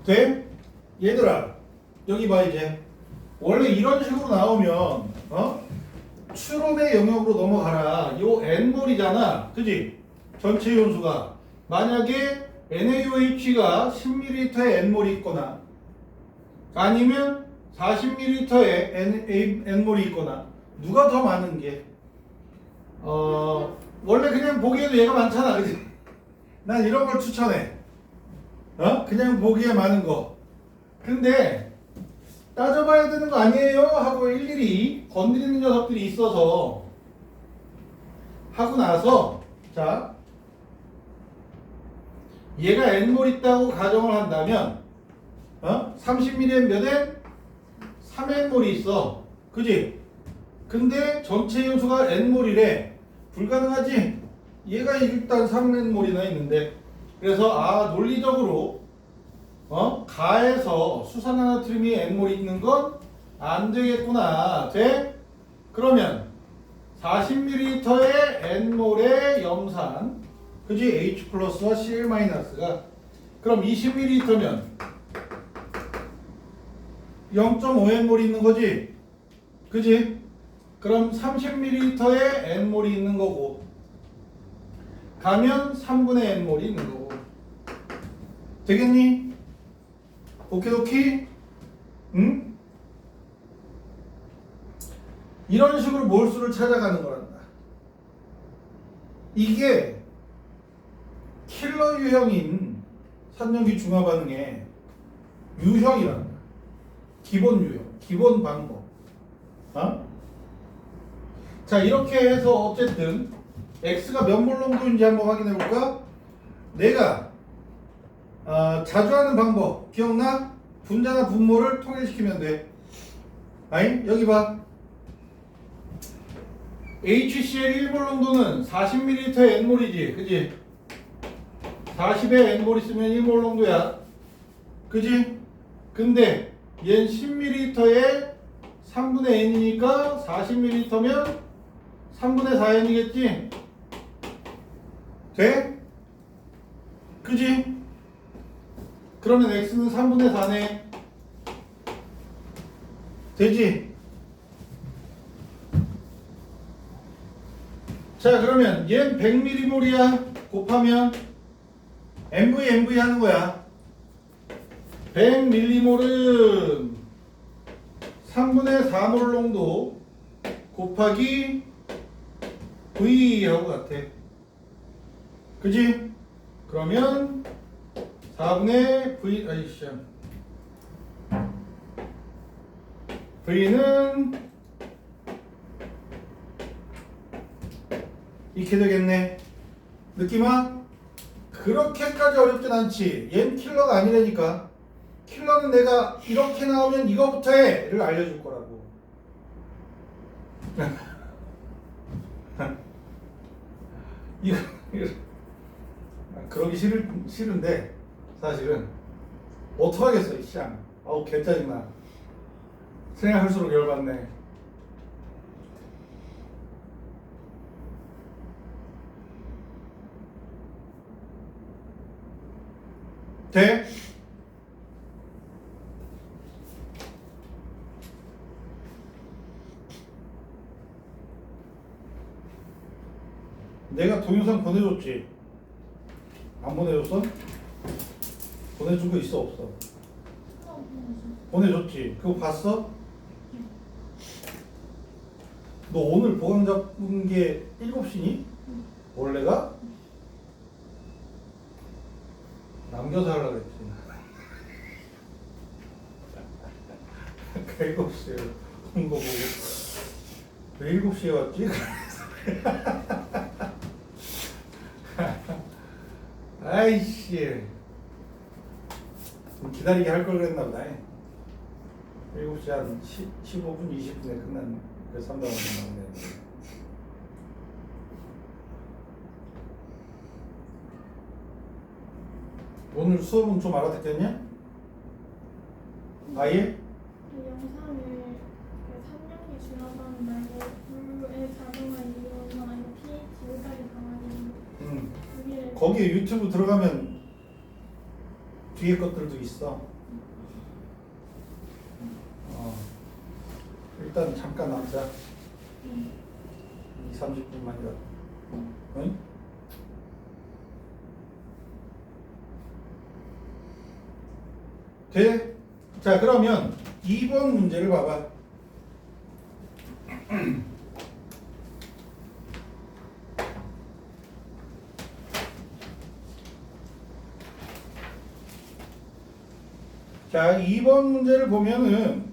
돼? 얘들아, 여기 봐. 이제 원래 이런 식으로 나오면 추론의 영역으로 넘어가라. 요 N몰이잖아. 그치? 전체 이온수가 만약에 NaOH가 10ml의 N몰이 있거나 아니면 40ml의 N몰이 있거나, 누가 더 많은 게 원래 그냥 보기에도 얘가 많잖아. 그치? 난 이런 걸 추천해. 그냥 보기에 많은 거. 근데 따져봐야 되는 거 아니에요? 하고 일일이 건드리는 녀석들이 있어서 하고 나서, 자, 얘가 N몰 있다고 가정을 한다면 30ml에 몇 N? 3N몰이 있어. 그지? 근데 전체 이온수가 N몰이래. 불가능하지? 얘가 일단 3N몰이나 있는데. 그래서 논리적으로 가에서 수산화나트륨이 N몰이 있는 건 안 되겠구나. 돼? 그러면 40ml의 N몰의 염산, 그지? H 플러스와 Cl 마이너스가, 그럼 20ml면 0.5N몰이 있는 거지? 그지? 그럼 30ml의 N몰이 있는 거고, 가면 3분의 N몰이 있는 거고. 되겠니? 오케이? 응? 이런 식으로 몰수를 찾아가는 거란다. 이게 킬러 유형인 산염기 중화 반응의 유형이란다. 기본 유형, 기본 방법. 자, 이렇게 해서 어쨌든 X가 몇 몰 농도인지 한번 확인해 볼까? 내가 자주 하는 방법 기억나? 분자나 분모를 통일시키면 돼. 아니, 여기 봐. HCl 1몰 농도는 40ml의 N몰이지, 그지? 40에 N몰 있으면 1몰 농도야, 그지? 근데 얘는 10ml에 3분의 N이니까 40ml면 3분의 4N이겠지? 돼? 그지? 그러면 x는 3분의 4네. 되지? 자, 그러면 얘는 100mm몰이야. 곱하면 MV 하는 거야. 100mm몰은 3분의 4몰 농도 곱하기 V하고 같아. 그지? 그러면 4분의 V, 아이씨. V는 이렇게 되겠네. 느낌 와? 그렇게까지 어렵진 않지. 얘는 킬러가 아니라니까. 킬러는 내가 이렇게 나오면 이거부터 해를 알려줄 거라고. 이거 그러기 싫은데 사실은 어떡하겠어 이 쌍. 아우 개짜증나. 생각할수록 열받네. 돼? 내가 동영상 보내줬지? 안 보내줬어? 보내준 거 있어 없어? 보내줬지? 그거 봤어? 너 오늘 보강 잡은 게 7시니? 원래가? 남겨서 하려고 했지. 그 7시에 온 거 보고 왜 7시에 왔지? 아이씨 기다리게 할 걸 그랬나 보다. 7시 한 15분 20분에 끝났네. 그래서 3단원 나오네. 오늘 수업은 좀 알아듣겠냐? 아예? 그 영상을 그 3년이 지나가는 말고 불의 자동화 이론이나 아니면 pH 여기까지 나와있는 그게 거기에 유튜브 들어가면 뒤에 것들도 있어. 일단 잠깐 남자. 2, 30분만이라도. 응? 돼? 자, 그러면 2번 문제를 봐봐. 자, 2번 문제를 보면은,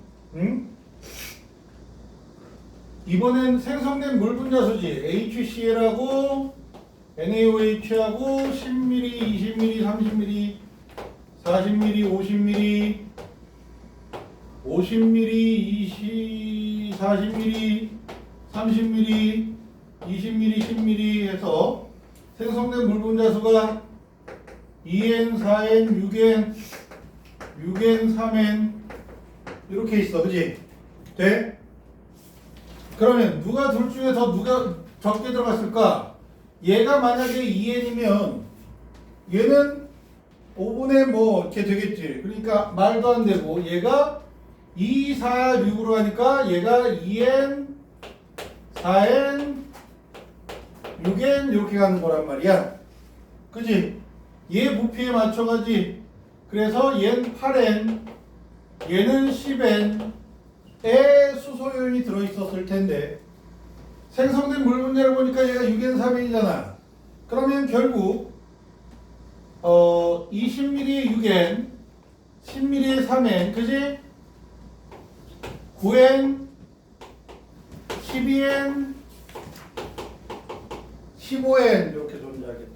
이번엔 생성된 물 분자수지 HCl하고 NaOH하고 10ml, 20ml, 30ml, 40ml, 50ml, 50ml, 40ml, 30ml, 20ml, 10ml 해서 생성된 물 분자수가 2N, 4N, 6N, 6N, 3N 이렇게 있어. 그지? 돼? 그러면 누가 둘 중에 더 누가 적게 들어갔을까? 얘가 만약에 2N이면 얘는 5분의 뭐 이렇게 되겠지. 그러니까 말도 안 되고 얘가 2, 4, 6으로 하니까 얘가 2N, 4N, 6N 이렇게 가는 거란 말이야. 그지? 얘 부피에 맞춰가지. 그래서 얘는 8N, 얘는 10N에 수소연이 들어있었을 텐데 생성된 물 분자를 보니까 얘가 6N, 3N이잖아. 그러면 결국 20ml의 6N, 10ml의 3N, 그지? 9N, 12N, 15N 이렇게 존재하겠지.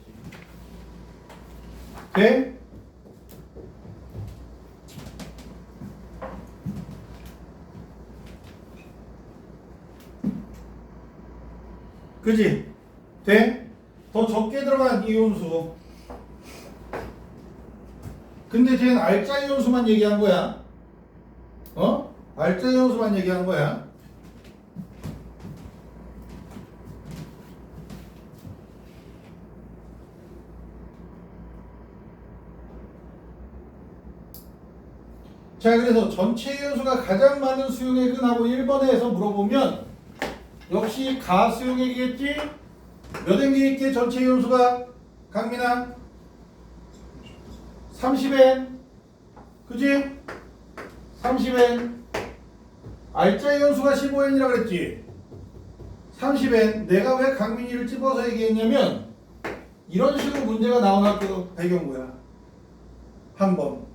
돼? 그지? 돼? 더 적게 들어간 이온수. 근데 쟤는 알짜 이온수만 얘기한 거야. 알짜 이온수만 얘기한 거야. 자, 그래서 전체 연수가 가장 많은 수용액은 하고 1번에서 물어보면 역시 가수용액이겠지? 몇 N개 있게 전체 연수가 강민아? 30N 그지? 30N 알짜 연수가 15N이라 그랬지? 30N 내가 왜 강민이를 집어서 얘기했냐면 이런 식으로 문제가 나온 학교 배경구야. 한 번.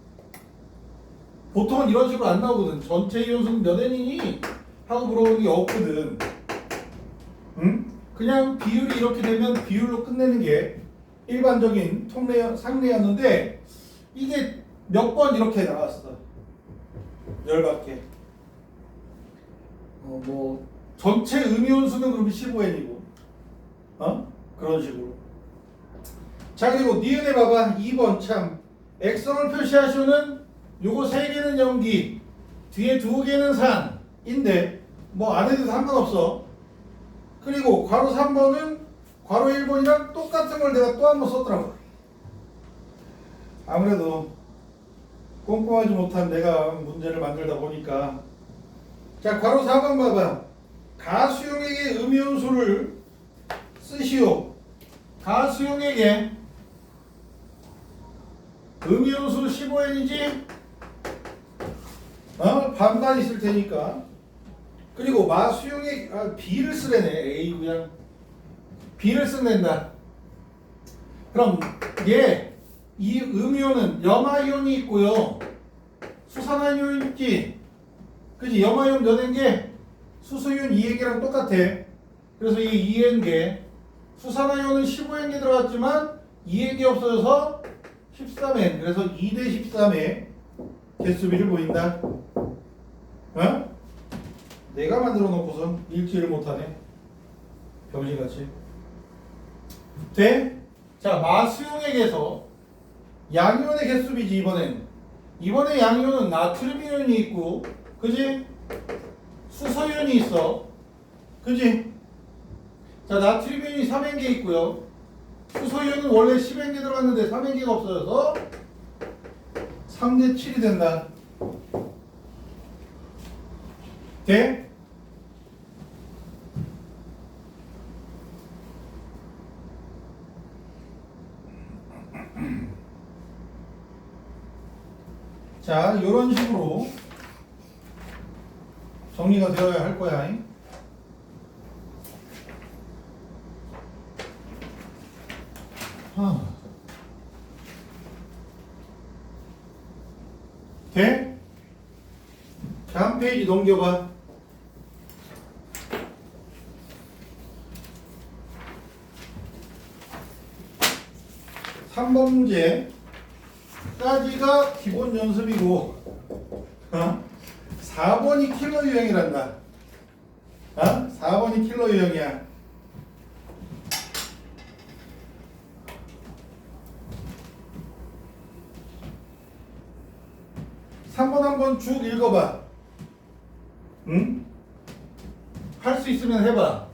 보통은 이런 식으로 안 나오거든. 전체 이온수는 몇 N이니? 하고 물어보는 게 없거든. 응? 그냥 비율이 이렇게 되면 비율로 끝내는 게 일반적인 상례였는데 이게 몇 번 이렇게 나왔어. 열받게. 뭐 전체 음이온수는 그럼 15N이고 그런 식으로. 자, 그리고 니은에 봐봐. 2번 참 액성을 표시하시오는 요거 3개는 염기 뒤에 2개는 산인데 뭐 안 해도 상관없어. 그리고 괄호 3번은 괄호 1번이랑 똑같은 걸 내가 또 한 번 썼더라고. 아무래도 꼼꼼하지 못한 내가 문제를 만들다 보니까. 자, 괄호 4번 봐봐. 가수용액의 음이온수를 쓰시오. 가수용액의 음이온수 15N이지? 반반 있을 테니까. 그리고 마수용액 B를 쓰래네. A 그냥 B를 쓴댄다. 그럼 이 음이온은 염화이온이 있고요. 수산화이온이 있지? 그지? 염화이온 몇 N개? 수소이온 2N개랑 똑같아. 그래서 이 2N개 수산화이온은 15N개 들어갔지만 2N개 없어져서 13N. 그래서 2대 13의 개수비를 보인다. 내가 만들어 놓고선 읽지를 못하네. 병신같이. 돼? 자, 마수용액에서 양이온의 개수비지 이번에 양이온은 나트륨이온이 있고 그지? 수소이온이 있어 그지? 자, 나트륨이온이 3N개 있고요. 수소이온은 원래 10N개 들어갔는데 3N개가 없어져서 3대 7이 된다. 돼? 자, 이런 식으로 정리가 되어야 할 거야. 돼? 자, 한 페이지 넘겨봐. 3번 문제까지가 기본 연습이고 4번이 킬러 유형이란다. 4번이 킬러 유형이야. 3번 한번 쭉 읽어봐. 응? 할 수 있으면 해봐.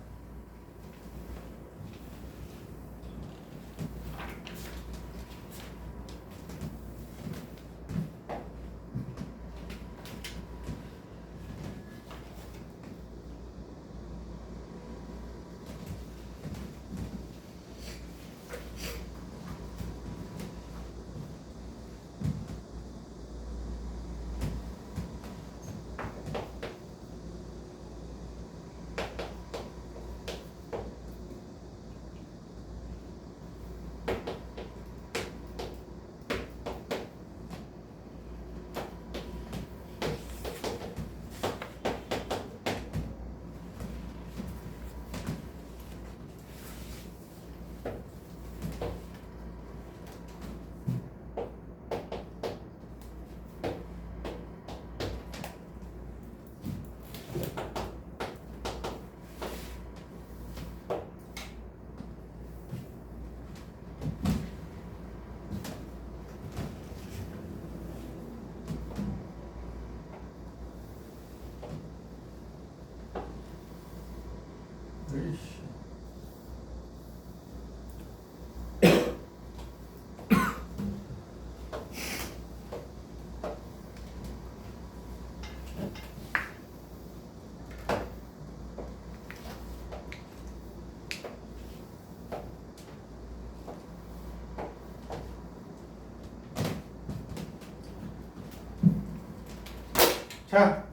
자,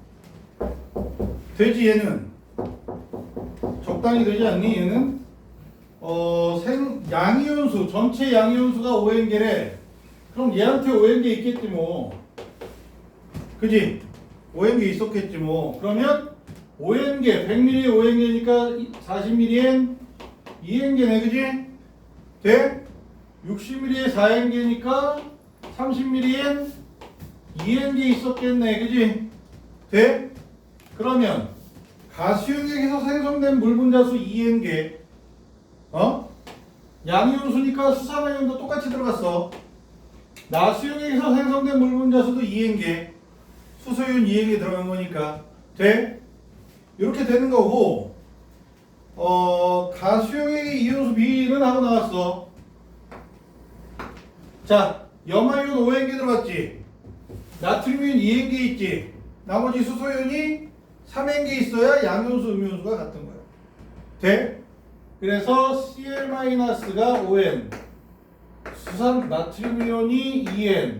되지 얘는 적당히 되지 않니 얘는? 양이온수 전체 양이온수가 5N개래. 그럼 얘한테 5N개 있겠지 뭐. 그지? 5N개 있었겠지 뭐. 그러면 5N개 100ml에 5N개니까 40ml엔 2N개네 그지? 돼? 60ml에 4N개니까 30ml엔 2N개 있었겠네 그지? 돼? 그러면 가수용액에서 생성된 물 분자수 2N개 양이온수니까 수산화이온도 똑같이 들어갔어. 나수용액에서 생성된 물 분자수도 2N개 수소이온 2N개 들어간 거니까 돼? 이렇게 되는 거고 가수용액의 이온수 B는 하고 나왔어. 자, 염화이온 5N개 들어갔지. 나트륨이온 2N개 있지. 나머지 수소이온이 3N개 있어야 양이온수 음이온수가 같은 거야. 돼? 그래서 Cl-가 5N, 수산 나트륨이온이 2N,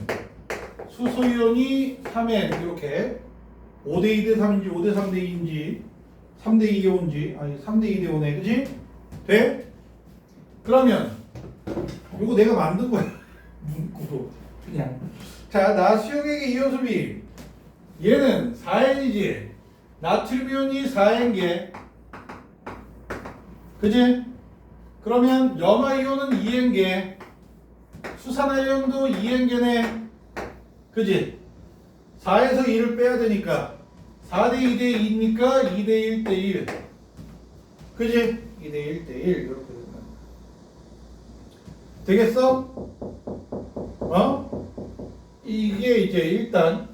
수소이온이 3N 이렇게 5대 2대 3인지 5대 3대 2인지 3대 2대 5인지 아니 3대 2대 5네 그지? 돼? 그러면 이거 내가 만든 거야. 문구로 그냥. 자, 나수용액의 이온수 B 얘는 4N이지. 나트륨이온이 4N개 그지? 그러면 염화이온은 2N개 수산화이온도 2N개네 그지? 4에서 2를 빼야 되니까 4대 2대 2니까 2대 1대 1 그지? 2대 1대 1 이렇게 되는 되겠어? 이게 이제 일단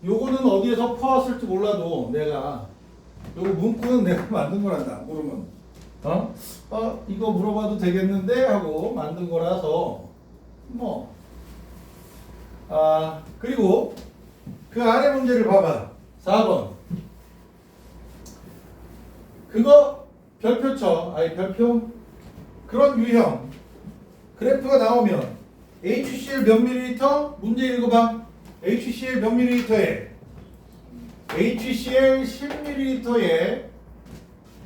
요거는 어디에서 퍼왔을지 몰라도 내가 요거 문구는 내가 만든 거란다. 모르면 이거 물어봐도 되겠는데 하고 만든 거라서 뭐 그리고 그 아래 문제를 봐봐. 4번 그거 별표 쳐. 아니 별표 그런 유형 그래프가 나오면 HCl 몇 밀리리터? 문제 읽어봐. HCl 몇 밀리리터에 HCl 10ml에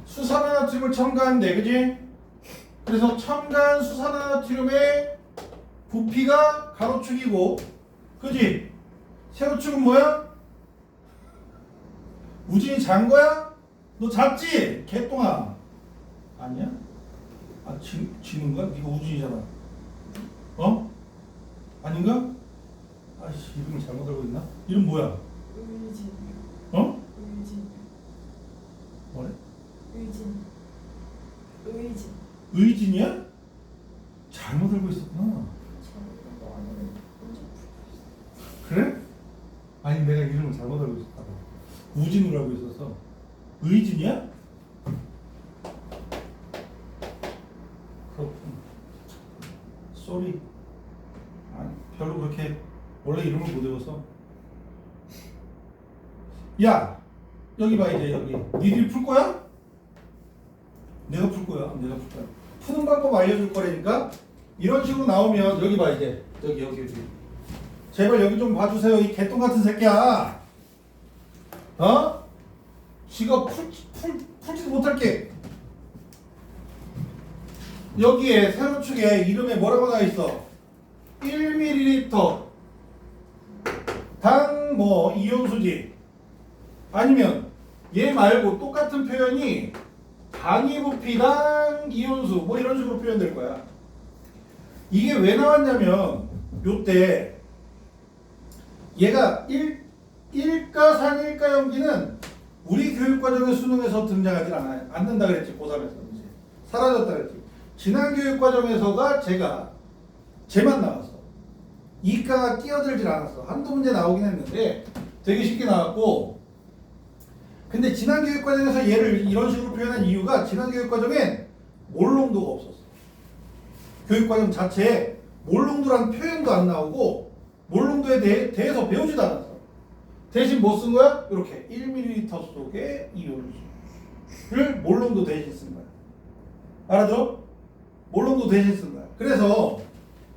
수산화나트륨을 첨가한대 그지? 그래서 첨가한 수산화나트륨의 부피가 가로축이고 그지? 세로축은 뭐야? 우진이 잔 거야? 너 잤지? 개똥아 아니야? 지는 거야? 네가 우진이잖아. 아닌가? 아이씨 이름을 잘못 알고 있나? 이름 뭐야? 의진. 어? 의진. 뭐래? 의진. 의진. 의진이야? 잘못 알고 있었구나. 저거 아니면 언제 그래? 아니 내가 이름을 잘못 알고 있었다. 우진으로 알고 있었어. 의진이야? 그렇군. 쏘리. 아니 별로 그렇게 원래 이름을 못 외워서. 야 여기 봐 이제 여기 니들이 풀 거야? 내가 풀 거야. 내가 풀 거야. 푸는 방법 알려줄 거라니까. 이런 식으로 나오면 여기 봐 이제 여기 제발 여기 좀 봐주세요. 이 개똥 같은 새끼야. 지가 풀지도 못할게. 여기에 세로축에 이름에 뭐라고 나와 있어? 1ml 당 뭐 이온수지. 아니면 얘 말고 똑같은 표현이 단위 부피당 이온수 뭐 이런 식으로 표현될 거야. 이게 왜 나왔냐면 요때 얘가 1가 상일가염기는 우리 교육과정의 수능에서 등장하지 않는다 그랬지. 고3에서 이제 사라졌다 그랬지. 지난 교육과정에서가 쟤만 나왔어. 이과가 끼어들질 않았어. 한두 문제 나오긴 했는데 되게 쉽게 나왔고, 근데 지난 교육과정에서 얘를 이런 식으로 표현한 이유가 지난 교육과정엔 몰롱도가 없었어. 교육과정 자체에 몰롱도라는 표현도 안 나오고 몰롱도에 대해서 배우지도 않았어. 대신 뭐 쓴 거야? 이렇게 1ml 속에 이온수를 몰롱도 대신 쓴 거야. 알아들어? 몰롱도 대신 쓴 거야. 그래서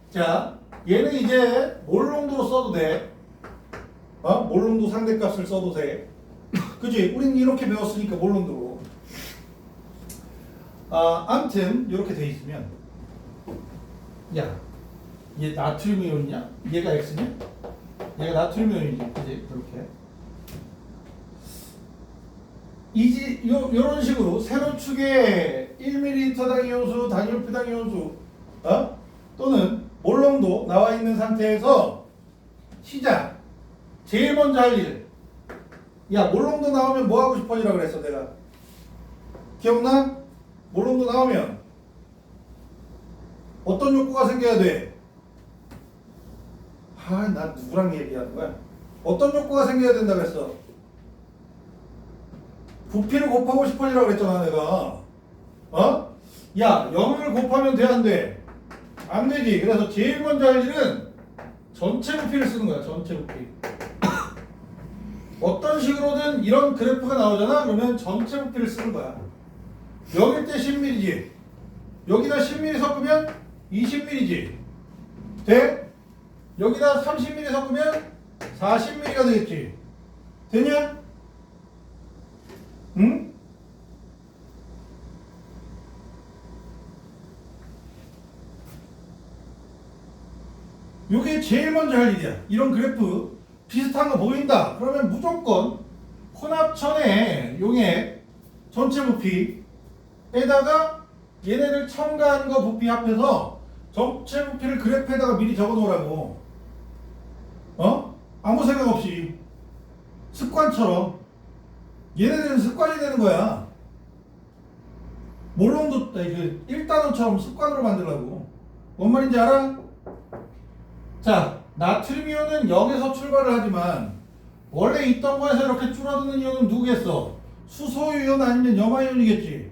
자 얘는 이제 몰롱도로 써도 돼. 몰롱도 상대값을 써도 돼. 그지? 우린 이렇게 배웠으니까 몰롱도. 아무튼 이렇게 돼 있으면 야, 얘 나트륨 이온이냐? 얘가 X냐? 얘가 나트륨 이온이지, 그지? 그렇게. 요런 식으로 세로축에 1ml당 이온수, 단위호표당 이온수, 또는 몰롱도 나와 있는 상태에서 시작. 제일 먼저 할 일. 야, 몰롱도 나오면 뭐 하고 싶어지라 그랬어, 내가. 기억나? 몰롱도 나오면 어떤 욕구가 생겨야 돼? 나 누구랑 얘기하는 거야? 어떤 욕구가 생겨야 된다 그랬어? 부피를 곱하고 싶어지라고 그랬잖아, 내가. 야, 0을 곱하면 돼, 안 돼? 안 되지. 그래서 제일 먼저 할 일은 전체 부피를 쓰는 거야, 전체 부피. 어떤 식으로든 이런 그래프가 나오잖아? 그러면 전체 부피를 쓰는 거야. 여길 때 10mm지. 여기다 10mm 섞으면 20mm지. 돼? 여기다 30mm 섞으면 40mm가 되겠지. 되냐? 응? 요게 제일 먼저 할 일이야. 이런 그래프 비슷한 거 보인다. 그러면 무조건 혼합천의 용액 전체 부피에다가 얘네들 첨가한 거 부피 합해서 전체 부피를 그래프에다가 미리 적어 놓으라고. 아무 생각 없이 습관처럼. 얘네들은 습관이 되는 거야. 몰롱도 1단원처럼 습관으로 만들라고. 뭔 말인지 알아? 자, 나트륨 이온은 0에서 출발을 하지만 원래 있던 거에서 이렇게 줄어드는 이온은 누구겠어? 수소이온 아니면 염화이온이겠지.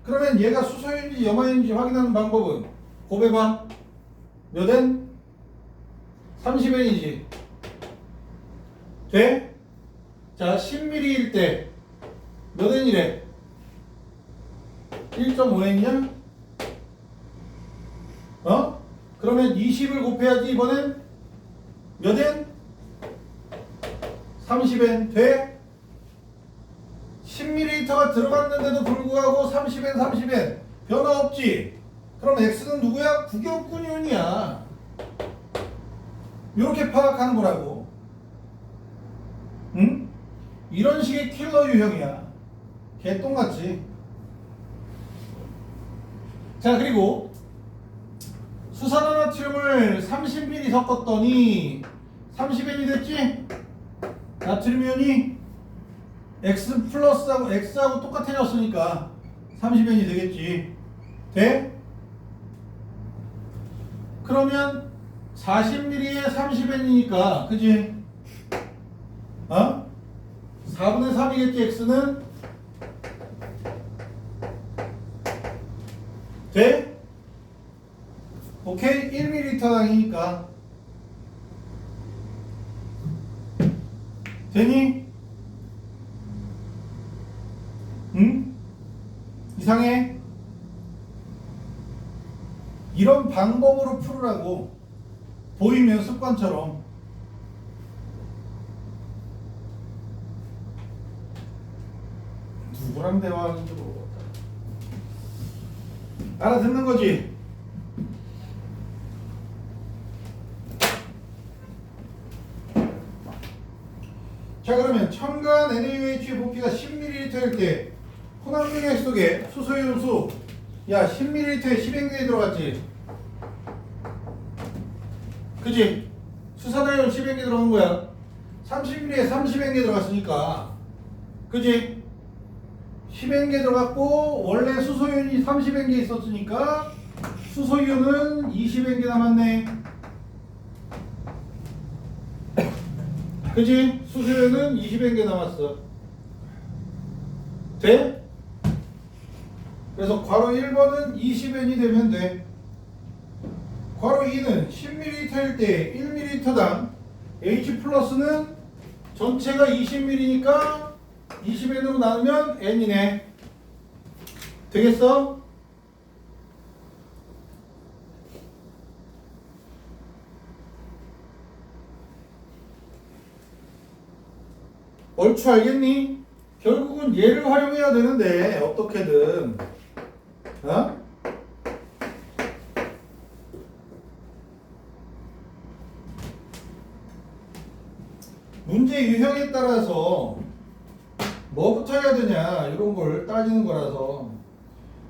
그러면 얘가 수소이온인지 염화이온인지 확인하는 방법은 곱해봐. 몇 N? 30N이지. 돼? 자, 10ml일 때 몇 N이래? 1.5N이냐? 그러면 20을 곱해야지 이번엔 몇 N? 30N. 돼? 10ml가 들어갔는데도 불구하고 30N, 30N 변화 없지? 그럼 X는 누구야? 구경꾼 이온이야. 이렇게 파악하는 거라고. 응? 이런 식의 킬러 유형이야. 개똥같이. 자, 그리고 수산화나트륨을 30ml 섞었더니 30N이 됐지? 나트륨 이온이 X 플러스하고 X하고 똑같아졌으니까 30N이 되겠지. 돼? 그러면 40ml에 30N이니까 그지? 4분의 3이겠지 X는? 돼? 오케이? 1ml당이니까 되니? 응? 이상해? 이런 방법으로 풀으라고. 보이면 습관처럼. 누구랑 대화하는지 모르겠다. 알아듣는 거지? 자, 그러면 첨가한 NaOH의 부피가 10ml일 때 혼합용액 속에 수소이온수, 야, 10ml에 10N개 들어갔지? 그지? 수산화이온 10N개 들어간 거야. 30ml에 30N개 들어갔으니까 그지? 10N개 들어갔고 원래 수소이온이 30N개 있었으니까 수소이온은 20N개 남았네. 그지? 수소이온은 20N개 남았어. 돼? 그래서 괄호 1번은 20N이 되면 돼. 괄호 2는 10ml일 때 1ml당 H 플러스는 전체가 20ml니까 20N으로 나누면 N이네. 되겠어? 얼추 알겠니? 결국은 얘를 활용해야 되는데 어떻게든 어? 문제 유형에 따라서 뭐부터 해야 되냐 이런 걸 따지는 거라서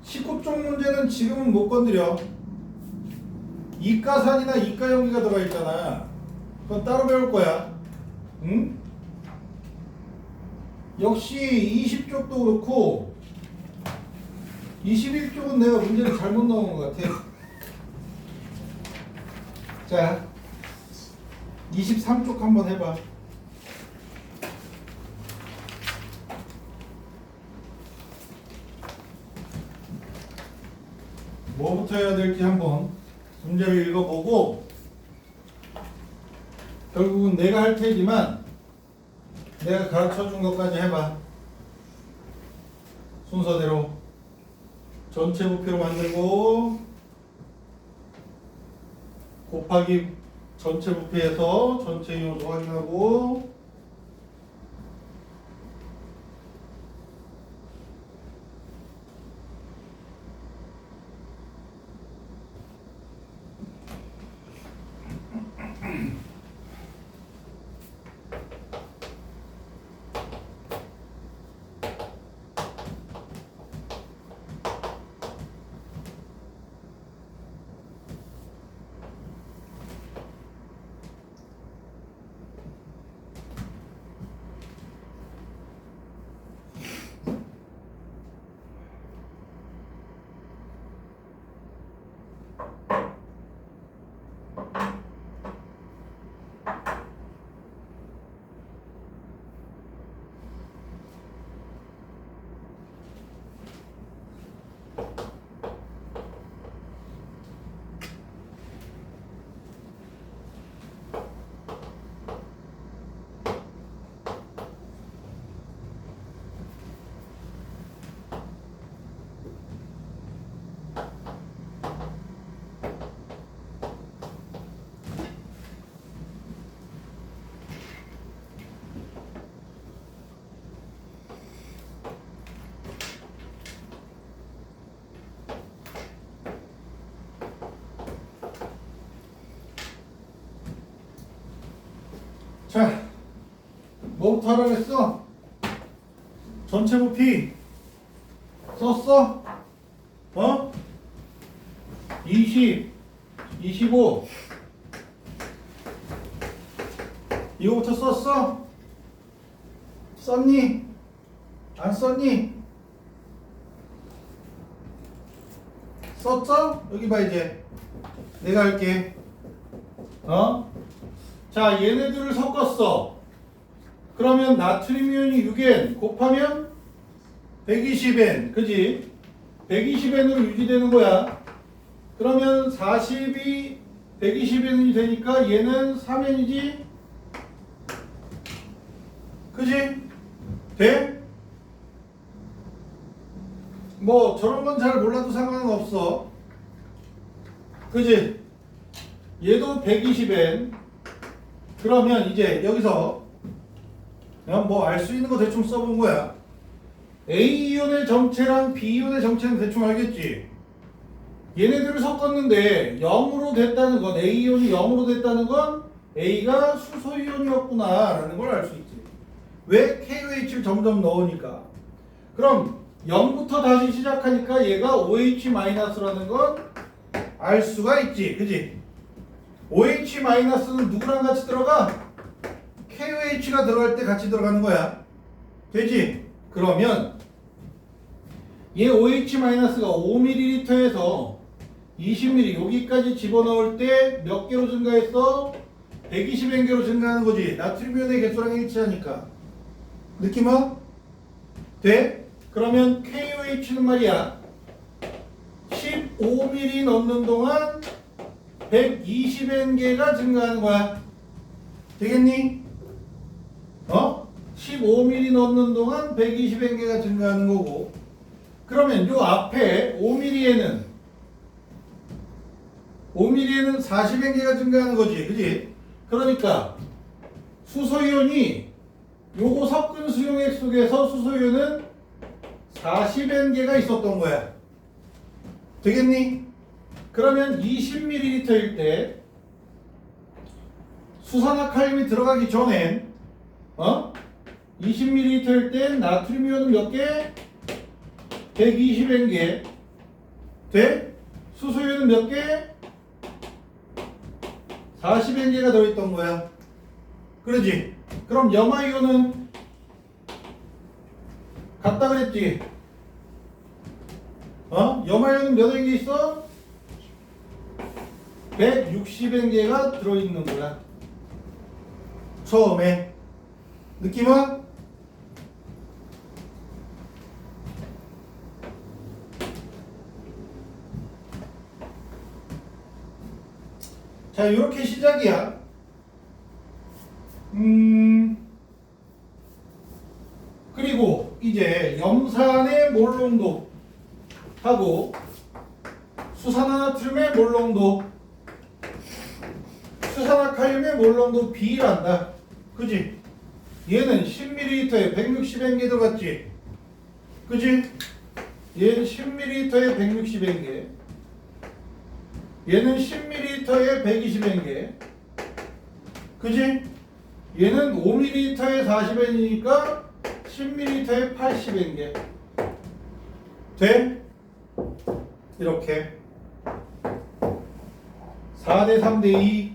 19쪽 문제는 지금은 못 건드려. 이가산이나 이가용기가 들어가 있잖아. 그건 따로 배울 거야. 응? 역시 20쪽도 그렇고 21쪽은 내가 문제를 잘못 넣은 것 같아. 자, 23쪽 한번 해봐. 뭐부터 해야 될지 한번 문제를 읽어보고 결국은 내가 할 테지만 내가 가르쳐준 것까지 해봐. 순서대로 전체 부피로 만들고 곱하기 전체 부피에서 전체 요소 확인하고 자, 뭐부터 하라고 했어? 전체 부피 썼어? 어? 20, 25 이거부터 썼어? 썼니? 안 썼니? 썼어? 여기 봐 이제 내가 할게. 어? 자, 얘네들을 섞었어. 그러면 나트륨 이온이 6N 곱하면 120N, 그지? 120N으로 유지되는 거야. 그러면 40이 120N이 되니까 얘는 3N이지? 그지? 돼? 뭐 저런 건 잘 몰라도 상관은 없어. 그지? 얘도 120N. 그러면 이제 여기서 그냥 뭐 알 수 있는 거 대충 써본 거야. A이온의 정체랑 B이온의 정체는 대충 알겠지? 얘네들을 섞었는데 0으로 됐다는 건 A이온이 0으로 됐다는 건 A가 수소이온이었구나 라는 걸 알 수 있지. 왜? KOH를 점점 넣으니까. 그럼 0부터 다시 시작하니까 얘가 OH-라는 건 알 수가 있지. 그지? OH-는 누구랑 같이 들어가? KOH가 들어갈 때 같이 들어가는 거야. 되지? 그러면 얘 OH-가 5ml에서 20ml 여기까지 집어넣을 때 몇 개로 증가했어? 120N개로 증가하는 거지. 나트륨이온의 개수랑 일치하니까. 느낌 와? 돼? 그러면 KOH는 말이야 15ml 넣는 동안 120N개가 증가하는 거야. 되겠니? 어? 15ml 넣는 동안 120N개가 증가하는 거고. 그러면 요 앞에 5ml에는 40N개가 증가하는 거지. 그지? 그러니까 수소이온이 요거 섞은 수용액 속에서 수소유는 40N개가 있었던 거야. 되겠니? 그러면 20ml일 때 수산화칼륨이 들어가기 전엔 20ml일 때 나트륨 이온은 몇 개? 120N개 돼? 수소유는 몇 개? 40N개가 들어있던 거야. 그러지? 그럼 염화이온은 같다 그랬지? 염화이온은 몇 N개 있어? 160N개가 들어있는 거야. 처음에. 느낌은? 자, 이렇게 시작이야. 그리고 이제 염산의 몰농도 하고 수산화나트륨의 몰농도, 수산화칼륨의 몰농도 비례한다. 그지? 얘는 10ml에 160N개 들어갔지? 그지? 얘는 10ml에 160N개, 얘는 10ml에 120N개, 그지? 얘는 5ml에 40N이니까 10ml에 80N개 돼? 이렇게 4대 3대 2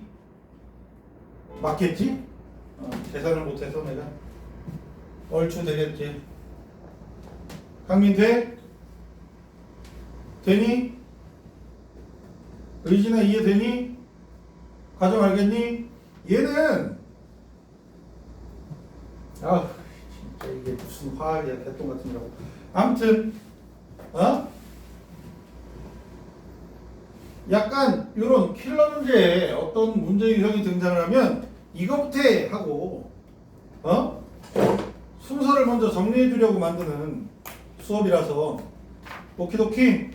맞겠지? 계산을 못해서 내가 얼추 되겠지. 강민 돼? 되니? 의진아 이해되니? 과정 알겠니? 얘는 진짜 이게 무슨 화학이야, 개똥 같은 거라고. 아무튼 약간 이런 킬러 문제에 어떤 문제 유형이 등장을 하면 이거부터 하고 순서를 먼저 정리해 주려고 만드는 수업이라서. 오키도키?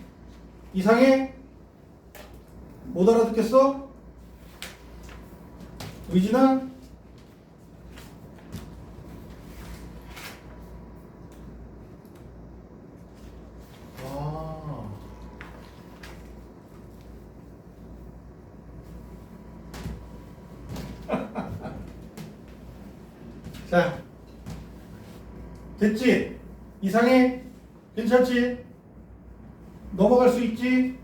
이상해? 못 알아듣겠어? 의진아? 자, 됐지? 이상해? 괜찮지? 넘어갈 수 있지?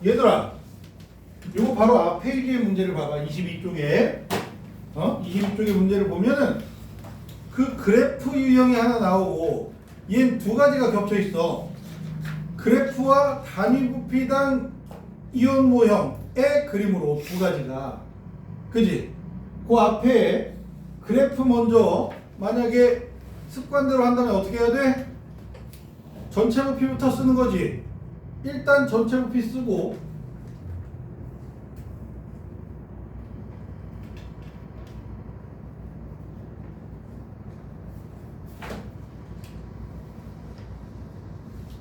얘들아, 요거 바로 앞 페이지의 문제를 봐봐. 22쪽에 22쪽의 문제를 보면은 그 그래프 유형이 하나 나오고 얘는 두 가지가 겹쳐 있어. 그래프와 단위 부피당 이온 모형의 그림으로 두 가지가. 그지? 그 앞에 그래프 먼저 만약에 습관대로 한다면 어떻게 해야 돼? 전체 부피부터 쓰는 거지. 일단 전체 부피 쓰고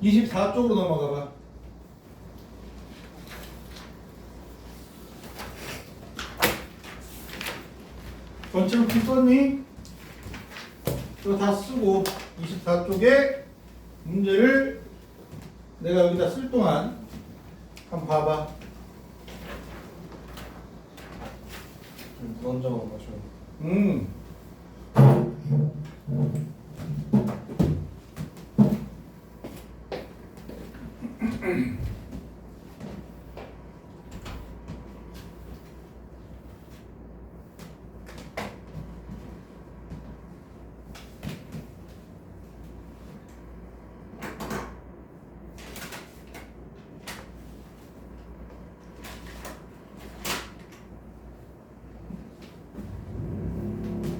(24쪽으로) 넘어가 봐. 전체 부피 썼니? 이거 다 쓰고 24쪽에 문제를 내가 여기다 쓸 동안 한번 봐봐. 물 한 잔만 마셔.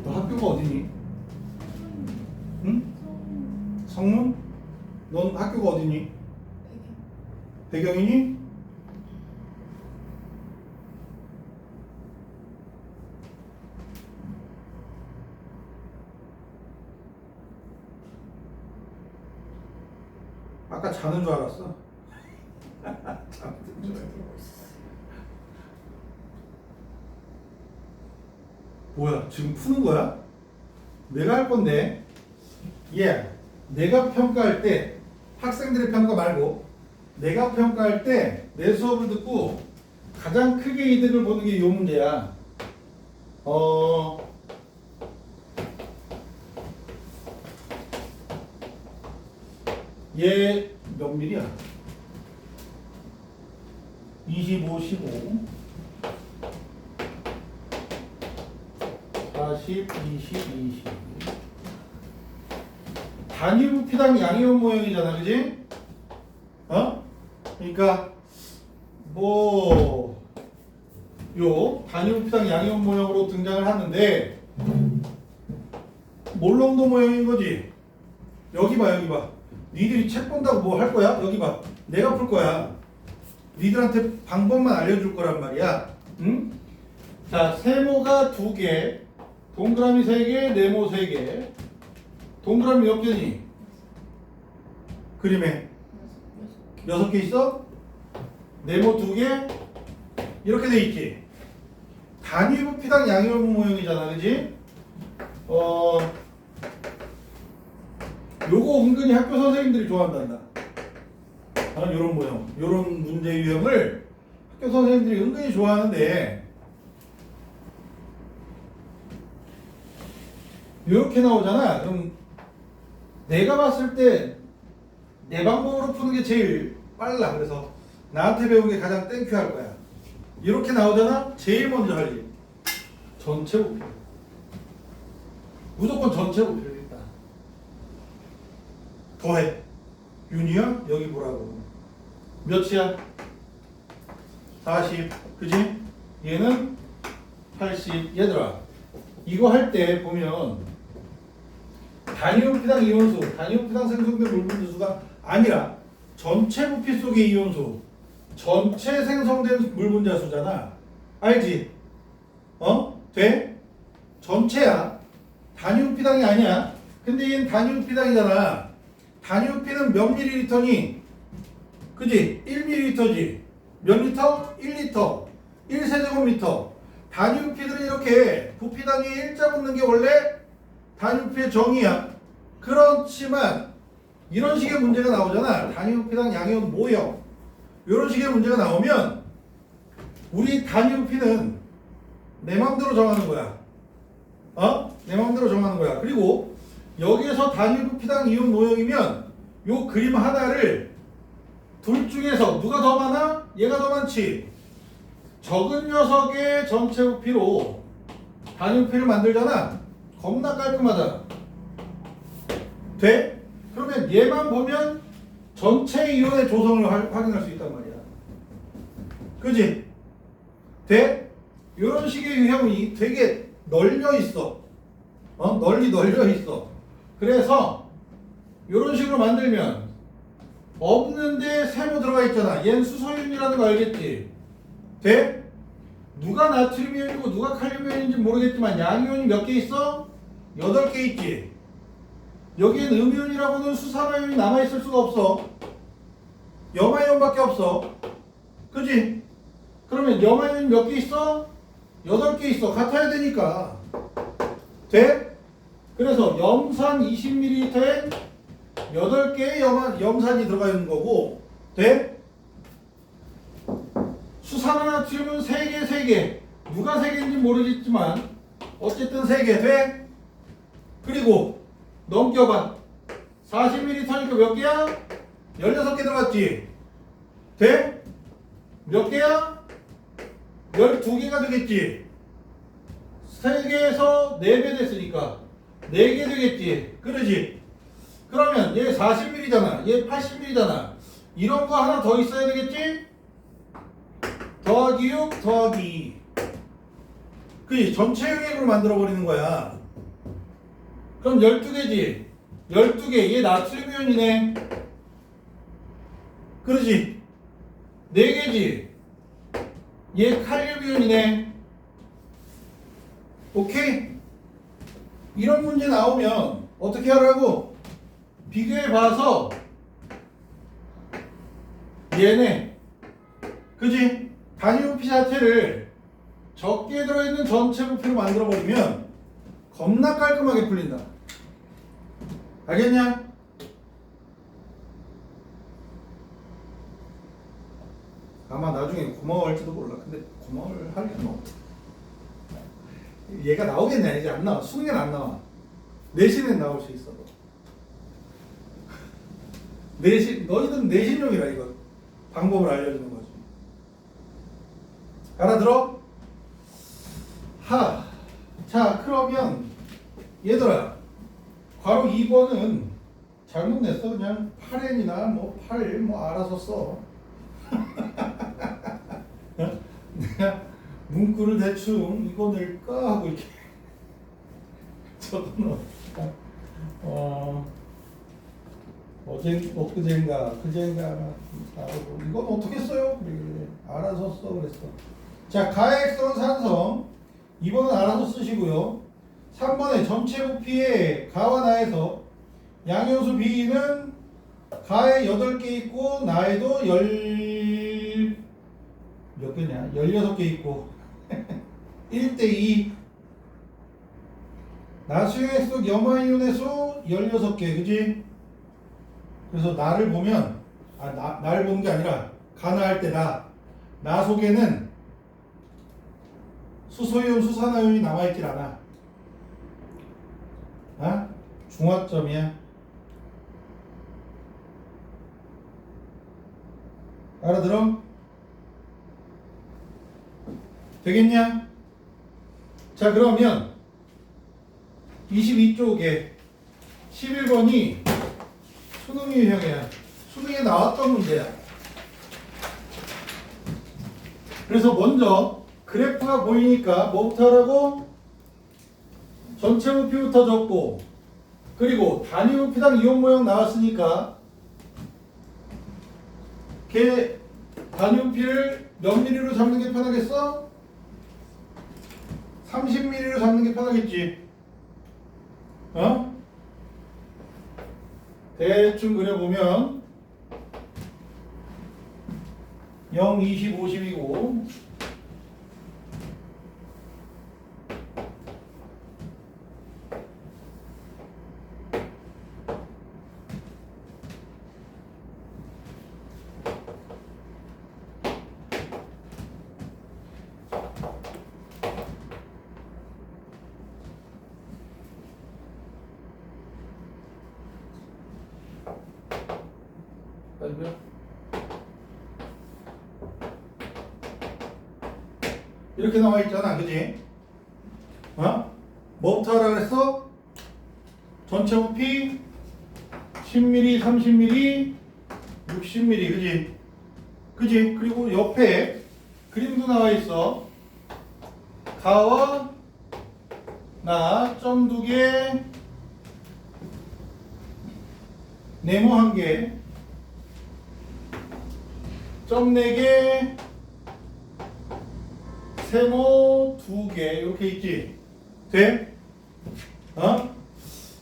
너 학교가 어디니? 응? 성문? 넌 학교가 어디니? 배경이니? 아까 자는 줄 알았어. 자는 줄 알았어. 뭐야, 지금 푸는 거야? 내가 할 건데, 내가 평가할 때, 학생들의 평가 말고, 내가 평가할 때 내 수업을 듣고 가장 크게 이득을 보는 게 이 문제야. 얘 몇 밀이야? 25, 15, 40, 20, 20. 단위 부피당 양이온 모형이잖아, 그지? 그러니까 요 단위 부피당 양이온 모형으로 등장을 하는데 몰롱도 모형인 거지. 여기 봐, 여기 봐. 니들이 책 본다고 뭐 할 거야? 여기 봐. 내가 풀 거야. 니들한테 방법만 알려줄 거란 말이야. 응? 자, 세모가 2개, 동그라미 3개, 네모 3개. 동그라미 몇 개니? 그림에 6개 있어? 네모 2개? 이렇게 돼 있지. 단위 부피당 양이온 모형이잖아, 그지? 요거 은근히 학교 선생님들이 좋아한단다. 요런 모형, 요런 문제 유형을 학교 선생님들이 은근히 좋아하는데, 요렇게 나오잖아. 그럼 내가 봤을 때 내 방법으로 푸는 게 제일 빨라. 그래서 나한테 배운 게 가장 땡큐 할 거야. 이렇게 나오잖아. 제일 먼저 할 일, 전체 부피. 무조건 전체 부피를 일단 더해. 윤희야 여기 보라고. 몇이야? 40. 그지? 얘는 80. 얘들아, 이거 할 때 보면 단위 부피당 이온수, 단위 부피당 생성된 물 분자수가 아니라 전체 부피 속의 이온수, 전체 생성된 물 분자수잖아. 알지? 돼? 전체야. 단위 부피당이 아니야. 근데 얘는 단위 부피당이잖아. 단위 부피는 몇 밀리리터니? 그지? 1ml지. 몇 리터? 1리터. 1세제곱미터. 단위 부피들은 이렇게 부피당에 일자 붙는 게 원래 단위 부피의 정의야. 그렇지만 이런 식의 문제가 나오잖아. 단위 부피당 양이온 모형. 이런 식의 문제가 나오면 우리 단위 부피는 내 마음대로 정하는 거야. 내 마음대로 정하는 거야. 그리고 여기에서 단위 부피당 이온 모형이면 요 그림 하나를 둘 중에서 누가 더 많아? 얘가 더 많지. 적은 녀석의 전체 부피로 단위 부피를 만들잖아. 겁나 깔끔하잖아. 돼? 그러면 얘만 보면 전체 이온의 조성을 확인할 수 있단 말이야. 그지? 돼? 이런 식의 유형이 되게 널려 있어. 널리 널려 있어. 그래서 이런 식으로 만들면 없는데 세모 들어가 있잖아. 얘는 수소이온이라는 거 알겠지? 돼? 누가 나트륨이온이고 누가 칼륨이온인지 모르겠지만 양이온이 몇 개 있어? 8개 있지. 여기엔 음이온이라고는 수산화이온이 남아있을 수가 없어. 염화이온밖에 없어. 그지? 그러면 염화이온이 몇 개 있어? 8개 있어. 같아야 되니까. 돼? 그래서 염산 20ml에 8개의 염산이 들어가 있는 거고. 돼? 수산화나트륨은 3개. 누가 3개인지 모르겠지만 어쨌든 3개. 돼? 그리고 넘겨봐. 40ml니까 몇 개야? 16개 들어갔지? 돼? 몇 개야? 12개가 되겠지? 3개에서 4배 됐으니까 4개 되겠지? 그러지? 그러면 얘 40ml잖아. 얘 80ml잖아. 이런 거 하나 더 있어야 되겠지? 더하기 6 더하기 2. 그지? 전체 용액으로 만들어버리는 거야. 그럼 12개지? 12개. 얘 나트륨이온이네. 그러지? 4개지? 얘 칼륨이온이네. 오케이? 이런 문제 나오면 어떻게 하라고? 비교해 봐서 얘네. 그지? 단위 부피 자체를 적게 들어있는 전체 부피로 만들어버리면 겁나 깔끔하게 풀린다. 알겠냐? 아마 나중에 고마워할지도 몰라. 근데 고마워할 일은 없어. 얘가 나오겠냐? 이제 안 나와. 수능엔 안 나와. 내신엔 나올 수 있어. 내신, 너희들은 내신용이라 이거. 방법을 알려주는 거지. 알아들어? 자, 그러면 얘들아, 괄호 2번은 잘못 냈어. 그냥 8n이나 뭐 8, 뭐 알아서 써. 내가 문구를 대충 이거 낼까 하고 이렇게 적어놓았다. 엊그젠가 나오고 이건 어떻게 써요? 그래, 알아서 써 그랬어. 자, 가의 액성은 산성. 2번은 알아서 쓰시고요. 3번에 전체 부피의 가와 나에서 양요소 B는 가에 8개 있고 나에도 몇 개냐? 16개 있고 1대2. 나수용 액수 염화이온의 수 16개, 그지? 그래서 나를 보면 나를 보는 게 아니라 가나할 때 나 속에는 수소이온, 수산화이온이 남아있질 않아. 중화점이야. 알아들어? 되겠냐? 자, 그러면 22쪽에 11번이 수능 유형이야. 수능에 나왔던 문제야. 그래서 먼저 그래프가 보이니까 뭐부터 하라고? 전체 부피부터 적고, 그리고 단위 부피당 이온 모형 나왔으니까 걔 단위 부피를 몇 미리로 잡는 게 편하겠어? 30mm로 잡는 게 편하겠지. 대충 그려보면 0, 20, 50이고 이렇게 나와 있잖아, 그지? 뭐부터 하라 그랬어? 전체 부피 10mm, 30mm, 60mm, 그지? 그리고 옆에 그림도 나와 있어. 가와 나 점 2개, 네모 1개, 점 4개, 세모 2개 이렇게 있지. 돼?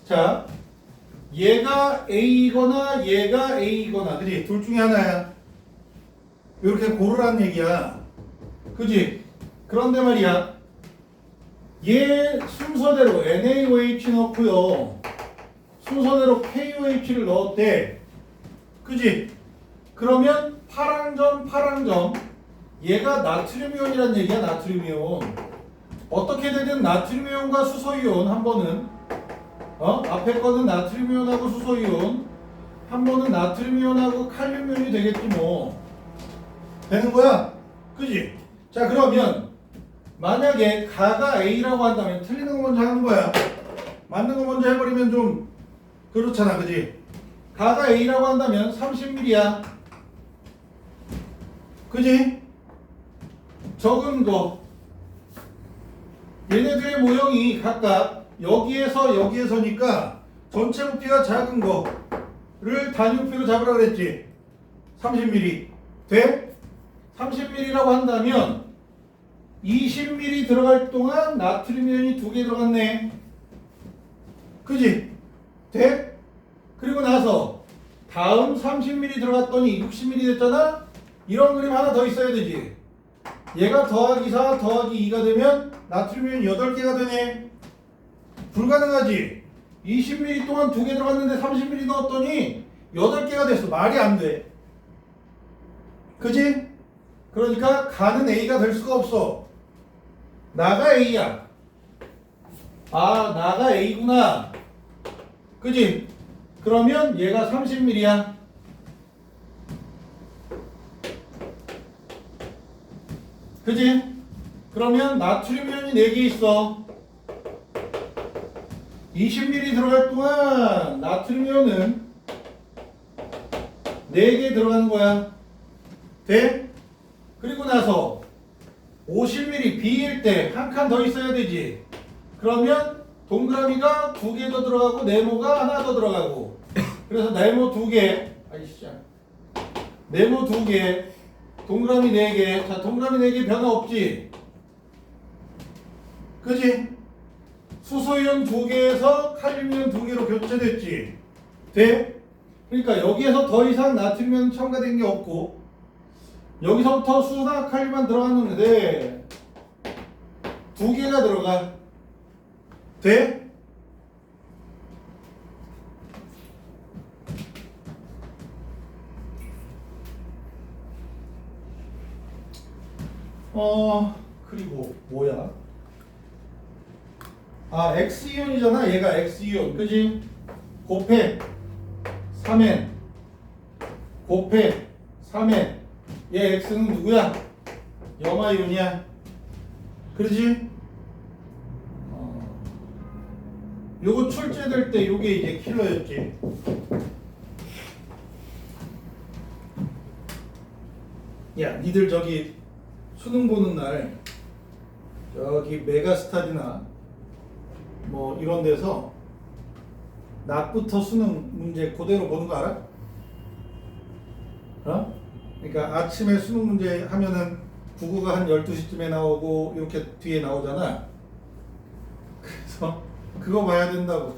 자, 얘가 A이거나 얘가 A이거나, 그지? 둘 중에 하나야. 이렇게 고르라는 얘기야. 그지? 그런데 말이야, 얘 순서대로 NaOH 넣고요, 순서대로 KOH를 넣었대. 그지? 그러면 파랑점 얘가 나트륨이온이란 얘기야. 나트륨이온. 어떻게 되든 나트륨이온과 수소이온 한 번은 앞에 거는 나트륨이온하고 수소이온, 한 번은 나트륨이온하고 칼륨이온이 되겠지 뭐. 되는 거야? 그지? 자, 그러면 만약에 가가 A라고 한다면 틀리는 거 먼저 하는 거야. 맞는 거 먼저 해버리면 좀 그렇잖아, 그지? 가가 A라고 한다면 30mm야. 그지? 적은 거. 얘네들의 모형이 각각 여기에서니까 전체 부피가 작은 거를 단위 부피로 잡으라 그랬지. 30mm. 돼? 30mm라고 한다면 20mm 들어갈 동안 나트륨이온이 2개 들어갔네. 그지? 돼? 그리고 나서 다음 30mm 들어갔더니 60mm 됐잖아? 이런 그림 하나 더 있어야 되지. 얘가 더하기 4 더하기 2가 되면 나트륨이온 8개가 되네. 불가능하지. 20mm 동안 2개 들어갔는데 30mm 넣었더니 8개가 됐어. 말이 안 돼. 그지? 그러니까 가는 A가 될 수가 없어. 나가 A야. 아, 나가 A구나. 그지? 그러면 얘가 30mm야. 그지? 그러면 나트륨 이온이 4개 있어. 20ml 들어갈 동안 나트륨 이온은 4개 들어가는 거야. 돼? 그리고 나서 50ml B일 때 한 칸 더 있어야 되지. 그러면 동그라미가 2개 더 들어가고 네모가 하나 더 들어가고. 그래서 네모 2개. 아이씨. 네모 2개. 동그라미 4개. 자, 동그라미 4개 변화 없지? 그지? 수소이온 2개에서 칼륨이온 2개로 교체됐지? 돼? 그러니까 여기에서 더 이상 나트륨이온 첨가된 게 없고 여기서부터 수소나 칼륨만 들어갔는데 2개가 들어가. 돼? 그리고 뭐야? 아, X이온이잖아. 얘가 X이온. 그지? 곱해 3N 곱해 3N. 얘 X는 누구야? 염화이온이야. 그러지? 요거 출제될 때 요게 이제 킬러였지. 야, 니들 저기 수능 보는 날 저기 메가스타디나 뭐 이런 데서 낮부터 수능 문제 그대로 보는 거 알아? 어? 그러니까 아침에 수능 문제 하면은 국어가 한 12시쯤에 나오고 이렇게 뒤에 나오잖아. 그래서 그거 봐야 된다고.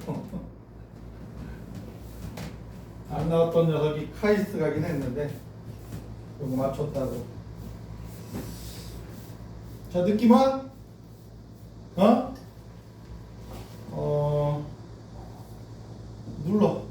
안 나왔던 녀석이 카이스트 가긴 했는데 이거 맞췄다고. 자, 느낌 와? 눌러.